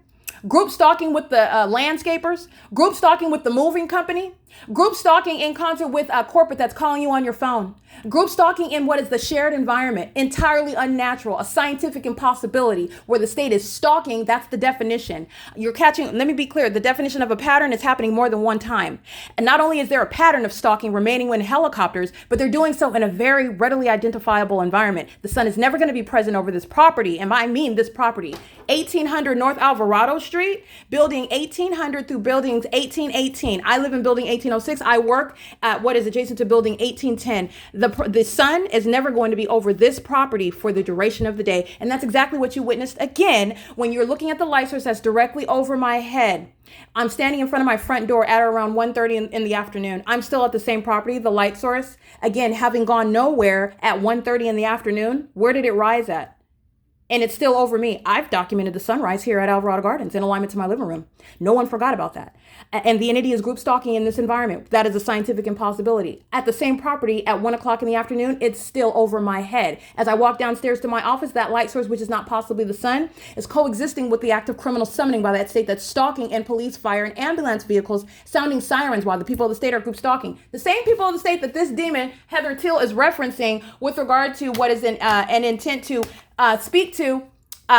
group stalking with the landscapers, group stalking with the moving company, group stalking in concert with a corporate that's calling you on your phone, group stalking in what is the shared environment, entirely unnatural, a scientific impossibility where the state is stalking. That's the definition. You're catching, let me be clear, the definition of a pattern is happening more than one time. And not only is there a pattern of stalking remaining in helicopters, but they're doing so in a very readily identifiable environment. The sun is never going to be present over this property, and I mean this property. 1800 North Alvarado Street, building 1800 through buildings 1818. I live in building 1806. I work at what is adjacent to building 1810. The sun is never going to be over this property for the duration of the day. And that's exactly what you witnessed again when you're looking at the light source that's directly over my head. I'm standing in front of my front door at around 1:30 in the afternoon. I'm still at the same property, the light source. Again, having gone nowhere at 1:30 in the afternoon, where did it rise at? And it's still over me. I've documented the sunrise here at Alvarado Gardens in alignment to my living room. No one forgot about that. And the entity is group stalking in this environment. That is a scientific impossibility. At the same property at 1 o'clock in the afternoon, it's still over my head. As I walk downstairs to my office, that light source, which is not possibly the sun, is coexisting with the act of criminal summoning by that state that's stalking, and police, fire, and ambulance vehicles sounding sirens while the people of the state are group stalking. The same people of the state that this demon, Heather Teal, is referencing with regard to what is an intent to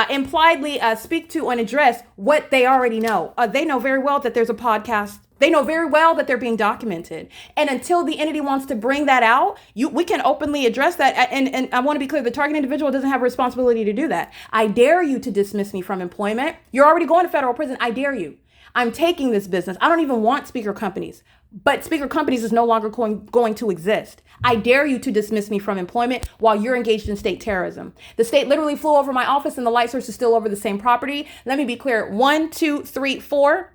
impliedly speak to and address what they already know. They know very well that there's a podcast. They know very well that they're being documented. And until the entity wants to bring that out, we can openly address that. And I want to be clear, the target individual doesn't have a responsibility to do that. I dare you to dismiss me from employment. You're already going to federal prison. I dare you. I'm taking this business. I don't even want speaker companies. But speaker companies is no longer going to exist. I dare you to dismiss me from employment while you're engaged in state terrorism. The state literally flew over my office and the light source is still over the same property. Let me be clear. 1, 2, 3, 4.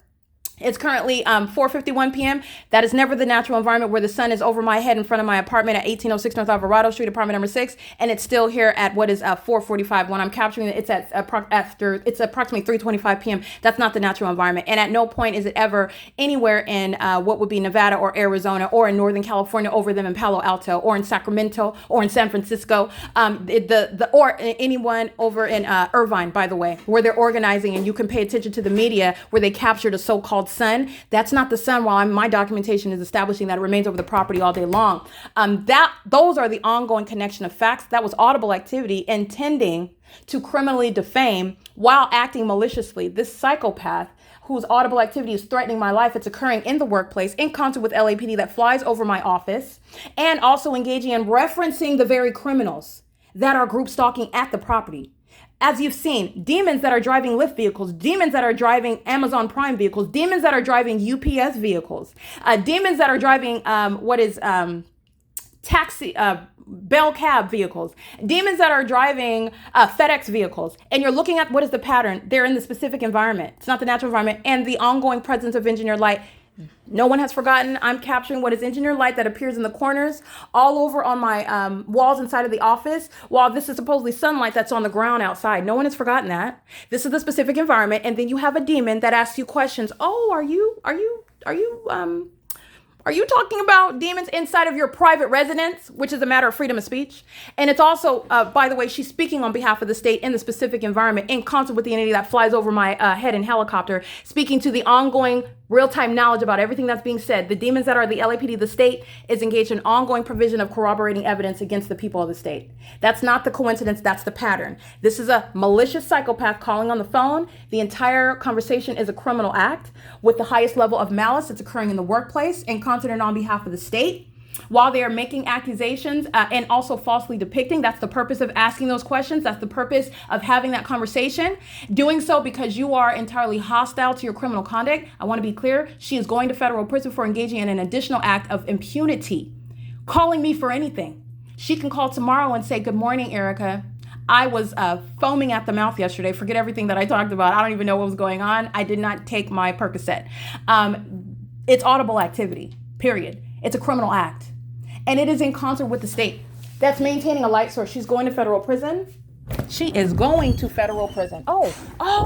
It's currently 4:51 p.m. That is never the natural environment where the sun is over my head in front of my apartment at 1806 North Alvarado Street, apartment number 6, and it's still here at what is 4:45. When I'm capturing it, it's at it's approximately 3:25 p.m. That's not the natural environment, and at no point is it ever anywhere in what would be Nevada or Arizona or in Northern California over them in Palo Alto or in Sacramento or in San Francisco, or anyone over in Irvine, by the way, where they're organizing, and you can pay attention to the media where they captured a so-called sun. That's not the sun. While my documentation is establishing that it remains over the property all day long. Those are the ongoing connection of facts. That was audible activity intending to criminally defame while acting maliciously. This psychopath whose audible activity is threatening my life, it's occurring in the workplace in concert with LAPD that flies over my office, and also engaging in referencing the very criminals that are group stalking at the property. As you've seen, demons that are driving Lyft vehicles, demons that are driving Amazon Prime vehicles, demons that are driving UPS vehicles, demons that are driving taxi, Bell Cab vehicles, demons that are driving FedEx vehicles. And you're looking at what is the pattern. They're in the specific environment. It's not the natural environment. And the ongoing presence of engineered light. No one has forgotten. I'm capturing what is engineered light that appears in the corners all over on my walls inside of the office, while this is supposedly sunlight that's on the ground outside. No one has forgotten that. This is the specific environment. And then you have a demon that asks you questions. Oh, are you talking about demons inside of your private residence, which is a matter of freedom of speech? And it's also, by the way, she's speaking on behalf of the state in the specific environment in concert with the entity that flies over my head in helicopter, speaking to the ongoing real-time knowledge about everything that's being said. The demons that are the LAPD, the state, is engaged in ongoing provision of corroborating evidence against the people of the state. That's not the coincidence, that's the pattern. This is a malicious psychopath calling on the phone. The entire conversation is a criminal act with the highest level of malice. It's occurring in the workplace in concert and on behalf of the state. While they are making accusations and also falsely depicting, that's the purpose of asking those questions. That's the purpose of having that conversation. Doing so because you are entirely hostile to your criminal conduct. I want to be clear. She is going to federal prison for engaging in an additional act of impunity, calling me for anything. She can call tomorrow and say, "Good morning, Erica. I was foaming at the mouth yesterday. Forget everything that I talked about. I don't even know what was going on. I did not take my Percocet." It's audible activity, period. It's a criminal act. And it is in concert with the state that's maintaining a light source. She's going to federal prison. She is going to federal prison. Oh,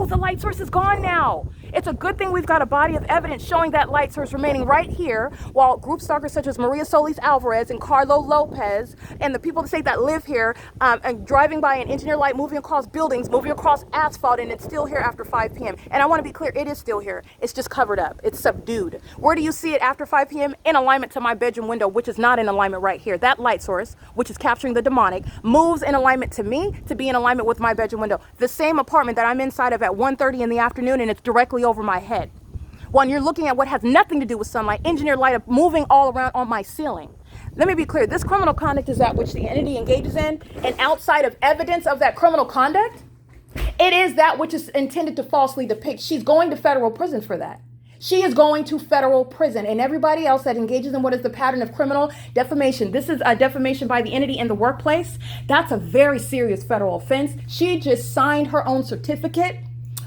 the light source is gone now. It's a good thing we've got a body of evidence showing that light source remaining right here, while group stalkers such as Maria Solis Alvarez and Carlo Lopez and the people of the state that live here and driving by an engineer light moving across buildings, moving across asphalt, and it's still here after 5 p.m. And I want to be clear, it is still here. It's just covered up. It's subdued. Where do you see it after 5 p.m.? In alignment to my bedroom window, which is not in alignment right here. That light source, which is capturing the demonic, moves in alignment to me to be in alignment with my bedroom window. The same apartment that I'm inside of at 1:30 in the afternoon, and it's directly over my head. When you're looking at what has nothing to do with sunlight, engineered light moving all around on my ceiling. Let me be clear, this criminal conduct is that which the entity engages in, and outside of evidence of that criminal conduct, it is that which is intended to falsely depict. She's going to federal prison for that. She is going to federal prison, and everybody else that engages in what is the pattern of criminal defamation. This is a defamation by the entity in the workplace. That's a very serious federal offense. She just signed her own certificate.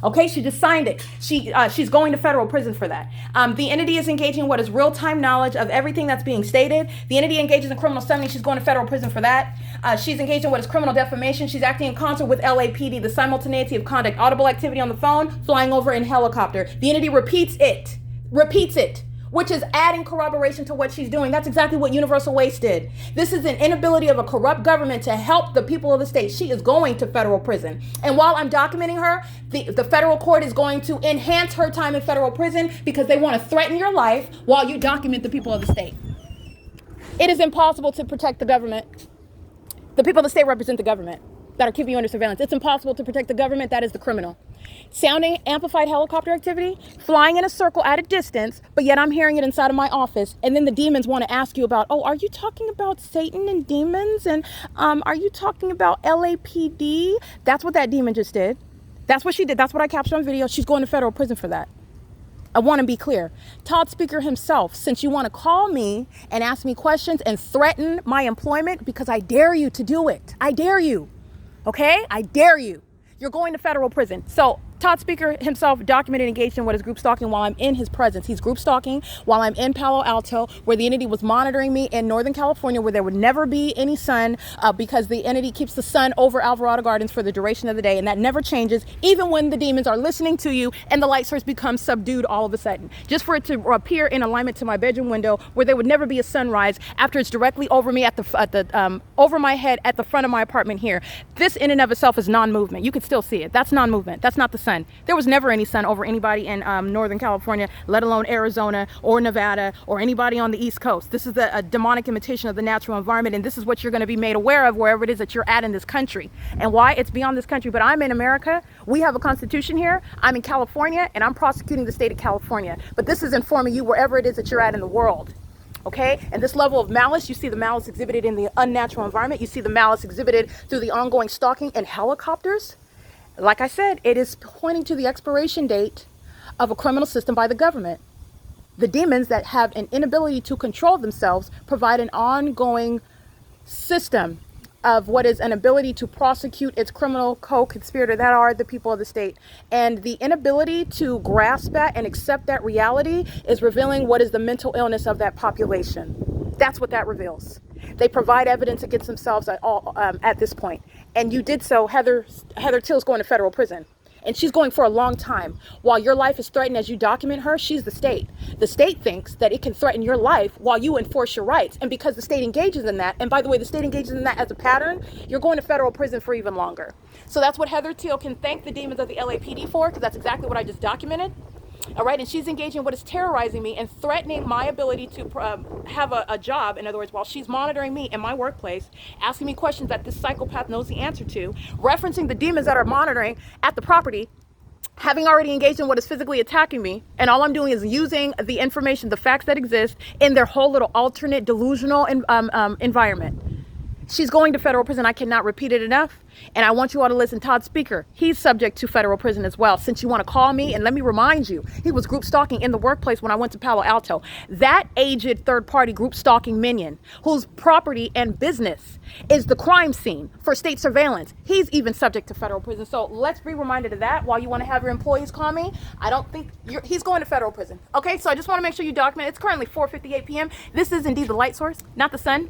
Okay, she just signed it. She's going to federal prison for that. The entity is engaging in what is real-time knowledge of everything that's being stated. The entity engages in criminal summoning. She's going to federal prison for that. She's engaged in what is criminal defamation. She's acting in concert with LAPD, the simultaneity of conduct, audible activity on the phone, flying over in helicopter. The entity repeats it, which is adding corroboration to what she's doing. That's exactly what Universal Waste did. This is an inability of a corrupt government to help the people of the state. She is going to federal prison. And while I'm documenting her, the federal court is going to enhance her time in federal prison because they want to threaten your life while you document the people of the state. It is impossible to protect the government. The people of the state represent the government that are keeping you under surveillance. It's impossible to protect the government. That is the criminal. Sounding amplified helicopter activity, flying in a circle at a distance, but yet I'm hearing it inside of my office. And then the demons want to ask you about, oh, are you talking about Satan and demons? And are you talking about LAPD? That's what that demon just did. That's what she did. That's what I captured on video. She's going to federal prison for that. I want to be clear. Todd Speaker himself, since you want to call me and ask me questions and threaten my employment, because I dare you to do it. I dare you. Okay? I dare you. You're going to federal prison. So Todd Speaker himself documented engaged in what is group stalking while I'm in his presence. He's group stalking while I'm in Palo Alto, where the entity was monitoring me in Northern California, where there would never be any sun because the entity keeps the sun over Alvarado Gardens for the duration of the day, and that never changes, even when the demons are listening to you and the light source becomes subdued all of a sudden. Just for it to appear in alignment to my bedroom window, where there would never be a sunrise after it's directly over me over my head at the front of my apartment here. This in and of itself is non-movement. You could still see it. That's non-movement. That's not the sun. There was never any sun over anybody in Northern California, let alone Arizona or Nevada or anybody on the East Coast. This is a demonic imitation of the natural environment, and this is what you're going to be made aware of wherever it is that you're at in this country. And why? It's beyond this country, but I'm in America. We have a constitution here. I'm in California, and I'm prosecuting the state of California. But this is informing you wherever it is that you're at in the world. Okay? And this level of malice, you see the malice exhibited in the unnatural environment. You see the malice exhibited through the ongoing stalking and helicopters. Like I said, it is pointing to the expiration date of a criminal system by the government. The demons that have an inability to control themselves provide an ongoing system of what is an ability to prosecute its criminal co-conspirator, that are the people of the state. And the inability to grasp that and accept that reality is revealing what is the mental illness of that population. That's what that reveals. They provide evidence against themselves at this point. And you did so. Heather Till's going to federal prison. And she's going for a long time. While your life is threatened as you document her, she's the state. The state thinks that it can threaten your life while you enforce your rights. And because the state engages in that, and by the way, the state engages in that as a pattern, you're going to federal prison for even longer. So that's what Heather Till can thank the demons of the LAPD for, because that's exactly what I just documented. All right, and she's engaging in what is terrorizing me and threatening my ability to have a job. In other words, while she's monitoring me in my workplace, asking me questions that this psychopath knows the answer to, referencing the demons that are monitoring at the property, having already engaged in what is physically attacking me, and all I'm doing is using the information, the facts that exist in their whole little alternate delusional environment. She's going to federal prison. I cannot repeat it enough. And I want you all to listen. Todd Speaker, he's subject to federal prison as well. Since you want to call me, and let me remind you, he was group stalking in the workplace when I went to Palo Alto. That aged third-party group stalking minion, whose property and business is the crime scene for state surveillance, he's even subject to federal prison. So let's be reminded of that while you want to have your employees call me. I don't think he's going to federal prison. Okay, so I just want to make sure you document. It's currently 4:58 p.m. This is indeed the light source, not the sun.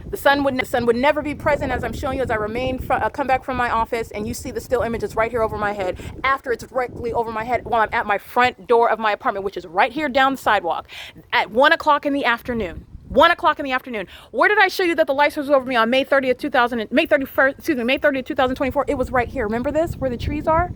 The sun would never be present as I'm showing you as I come back from my office, and you see the still image is right here over my head after it's directly over my head while I'm at my front door of my apartment, which is right here down the sidewalk at 1 o'clock in the afternoon. 1 o'clock in the afternoon. Where did I show you that the light source was over me on May 30th, 2024? It was right here. Remember this, where the trees are?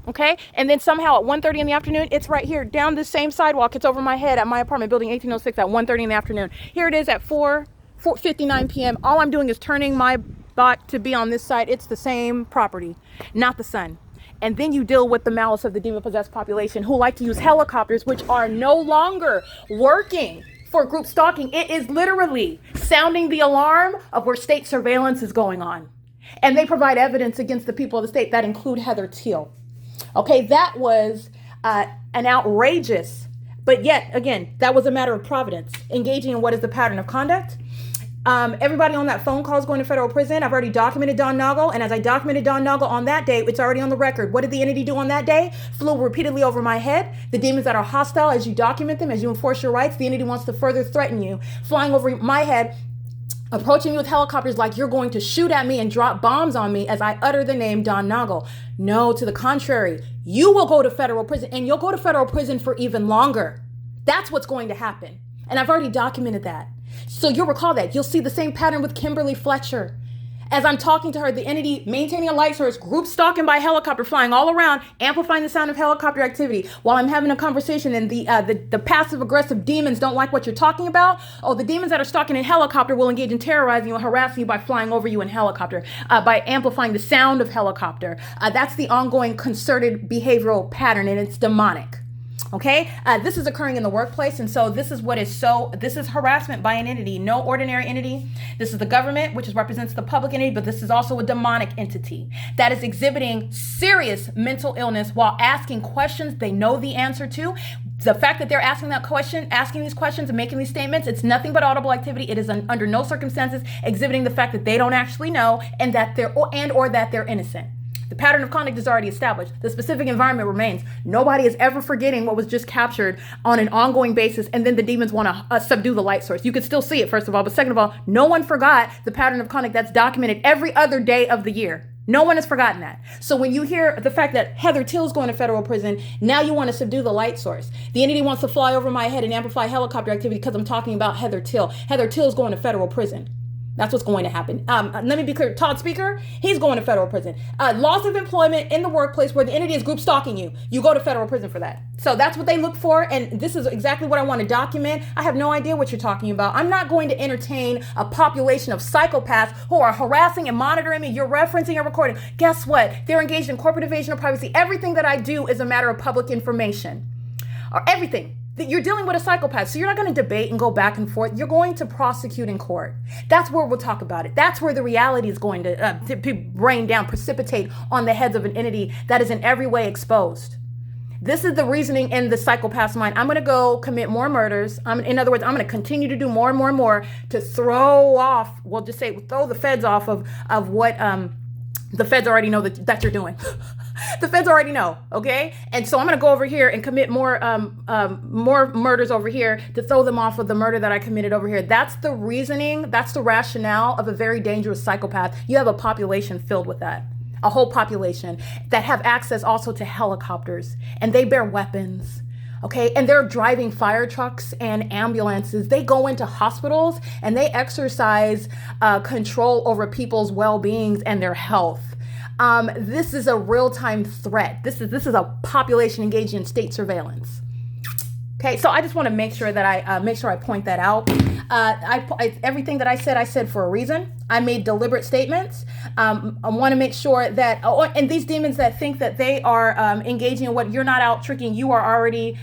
Okay, and then somehow at 1:30 in the afternoon, it's right here down this same sidewalk. It's over my head at my apartment building 1806 at 1:30 in the afternoon. Here it is at 4:59 p.m. All I'm doing is turning my bot to be on this side. It's the same property, not the sun. And then you deal with the malice of the demon-possessed population who like to use helicopters, which are no longer working for group stalking. It is literally sounding the alarm of where state surveillance is going on. And they provide evidence against the people of the state that include Heather Teal. Okay, that was an outrageous, but yet again, that was a matter of providence, engaging in what is the pattern of conduct. Everybody on that phone call is going to federal prison. I've already documented Don Naugle, and as I documented Don Naugle on that day, it's already on the record. What did the entity do on that day? Flew repeatedly over my head. The demons that are hostile, as you document them, as you enforce your rights, the entity wants to further threaten you, flying over my head, approaching me with helicopters like you're going to shoot at me and drop bombs on me as I utter the name Don Naugle. No, to the contrary, you will go to federal prison, and you'll go to federal prison for even longer. That's what's going to happen. And I've already documented that. So you'll recall that. You'll see the same pattern with Kimberly Fletcher. As I'm talking to her, the entity maintaining a light source, group stalking by helicopter, flying all around, amplifying the sound of helicopter activity while I'm having a conversation, and the passive aggressive demons don't like what you're talking about. Oh, the demons that are stalking in helicopter will engage in terrorizing you and harassing you by flying over you in helicopter, by amplifying the sound of helicopter. That's the ongoing concerted behavioral pattern, and it's demonic. Okay, this is occurring in the workplace, and so this is harassment by an entity, no ordinary entity. This is the government, which represents the public entity, but this is also a demonic entity that is exhibiting serious mental illness while asking questions they know the answer to. The fact that they're asking these questions and making these statements, it's nothing but audible activity. It is under no circumstances exhibiting the fact that they don't actually know and that they're innocent. The pattern of conduct is already established. The specific environment remains. Nobody is ever forgetting what was just captured on an ongoing basis, and then the demons want to subdue the light source. You could still see it, first of all, but second of all, no one forgot the pattern of conduct that's documented every other day of the year. No one has forgotten that. So when you hear the fact that Heather Teal is going to federal prison, now you want to subdue the light source. The entity wants to fly over my head and amplify helicopter activity because I'm talking about Heather Teal. Heather Teal is going to federal prison. That's what's going to happen. Let me be clear. Todd Speaker, he's going to federal prison. Loss of employment in the workplace where the entity is group stalking you. You go to federal prison for that. So that's what they look for. And this is exactly what I want to document. I have no idea what you're talking about. I'm not going to entertain a population of psychopaths who are harassing and monitoring me. You're referencing and recording. Guess what? They're engaged in corporate evasion of privacy. Everything that I do is a matter of public information. Or everything. You're dealing with a psychopath, so you're not going to debate and go back and forth. You're going to prosecute in court. That's where we'll talk about it. That's where the reality is going to rain down, precipitate on the heads of an entity that is in every way exposed. This is the reasoning in the psychopath's mind. I'm going to go commit more murders. In other words, I'm going to continue to do more and more and more to throw the feds off of what the feds already know that you're doing. The feds already know, okay? And so I'm going to go over here and commit more murders over here to throw them off of the murder that I committed over here. That's the reasoning. That's the rationale of a very dangerous psychopath. You have a population filled with that. A whole population that have access also to helicopters, and they bear weapons. Okay, and they're driving fire trucks and ambulances. They go into hospitals and they exercise control over people's well-beings and their health. This is a real-time threat. This is a population engaged in state surveillance. Okay, so I just want to make sure that I point that out. Everything that I said for a reason. I made deliberate statements. I want to make sure that, and these demons that think that they are engaging in what you're not out tricking, you are already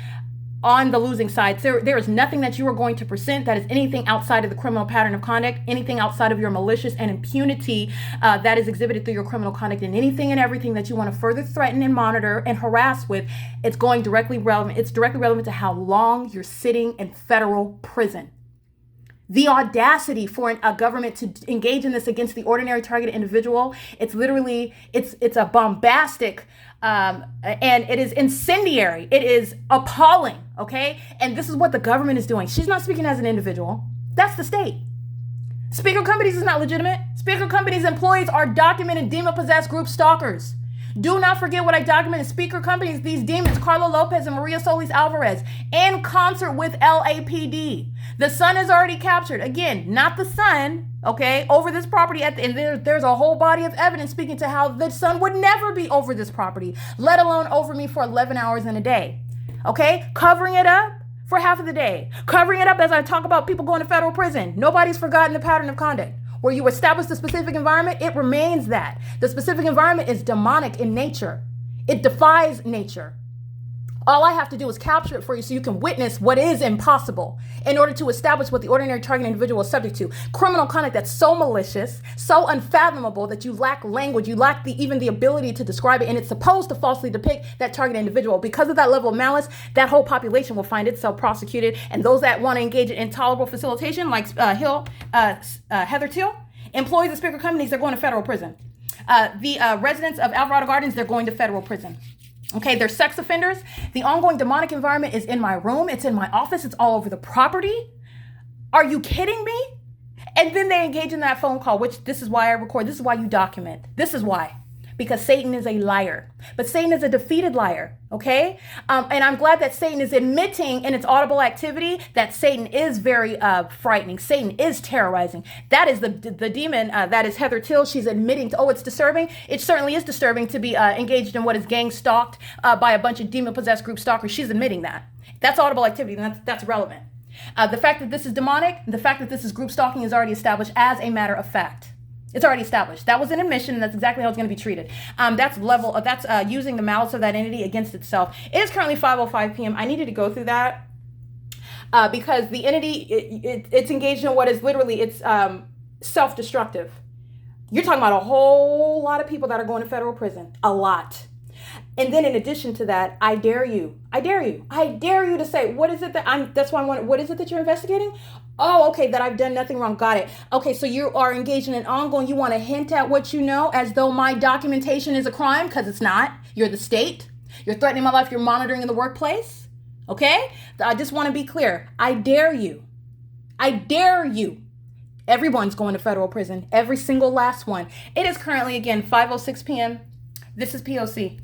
on the losing side. There is nothing that you are going to present that is anything outside of the criminal pattern of conduct, anything outside of your malicious and impunity that is exhibited through your criminal conduct, and anything and everything that you want to further threaten and monitor and harass with, it's directly relevant to how long you're sitting in federal prison. The audacity for a government to engage in this against the ordinary targeted individual, it's a bombastic and it is incendiary. It is appalling, okay? And this is what the government is doing. She's not speaking as an individual. That's the state. Speaker Companies is not legitimate. Speaker Companies employees are documented demon-possessed group stalkers. Do not forget what I documented. Speaker Companies, these demons, Carlo Lopez and Maria Solis Alvarez, in concert with LAPD. The son is already captured. Again, not the son, okay, over this property. And there's a whole body of evidence speaking to how the son would never be over this property, let alone over me for 11 hours in a day. Okay, covering it up for half of the day. Covering it up as I talk about people going to federal prison. Nobody's forgotten the pattern of conduct. Where you establish the specific environment, it remains that. The specific environment is demonic in nature. It defies nature. All I have to do is capture it for you so you can witness what is impossible in order to establish what the ordinary target individual is subject to. Criminal conduct that's so malicious, so unfathomable that you lack language, you lack even the ability to describe it, and it's supposed to falsely depict that target individual. Because of that level of malice, that whole population will find itself prosecuted, and those that want to engage in intolerable facilitation, like Heather Teal, employees of Speaker Companies, they're going to federal prison. The residents of Alvarado Gardens, they're going to federal prison. Okay, they're sex offenders. The ongoing demonic environment is in my room. It's in my office. It's all over the property. Are you kidding me? And then they engage in that phone call, which this is why I record. This is why you document. This is why. Because Satan is a liar. But Satan is a defeated liar, okay? And I'm glad that Satan is admitting in its audible activity that Satan is very frightening. Satan is terrorizing. That is the demon, that is Heather Till. She's admitting to, it's disturbing. It certainly is disturbing to be engaged in what is gang stalked by a bunch of demon-possessed group stalkers. She's admitting that. That's audible activity, and that's relevant. The fact that this is demonic, the fact that this is group stalking is already established as a matter of fact. It's already established. That was an admission, and that's exactly how it's going to be treated. That's using the malice of that entity against itself. It is currently 5:05 p.m. I needed to go through that because the entity, it's engaged in what is literally, it's self-destructive. You're talking about a whole lot of people that are going to federal prison. A lot. And then in addition to that, I dare you to say, what is it that what is it that you're investigating? Oh, okay, that I've done nothing wrong. Got it. Okay, so you are engaged in an ongoing, you want to hint at what you know as though my documentation is a crime, because it's not. You're the state. You're threatening my life. You're monitoring in the workplace. Okay? I just want to be clear. I dare you. Everyone's going to federal prison. Every single last one. It is currently, again, 5:06 p.m. This is P.O.C.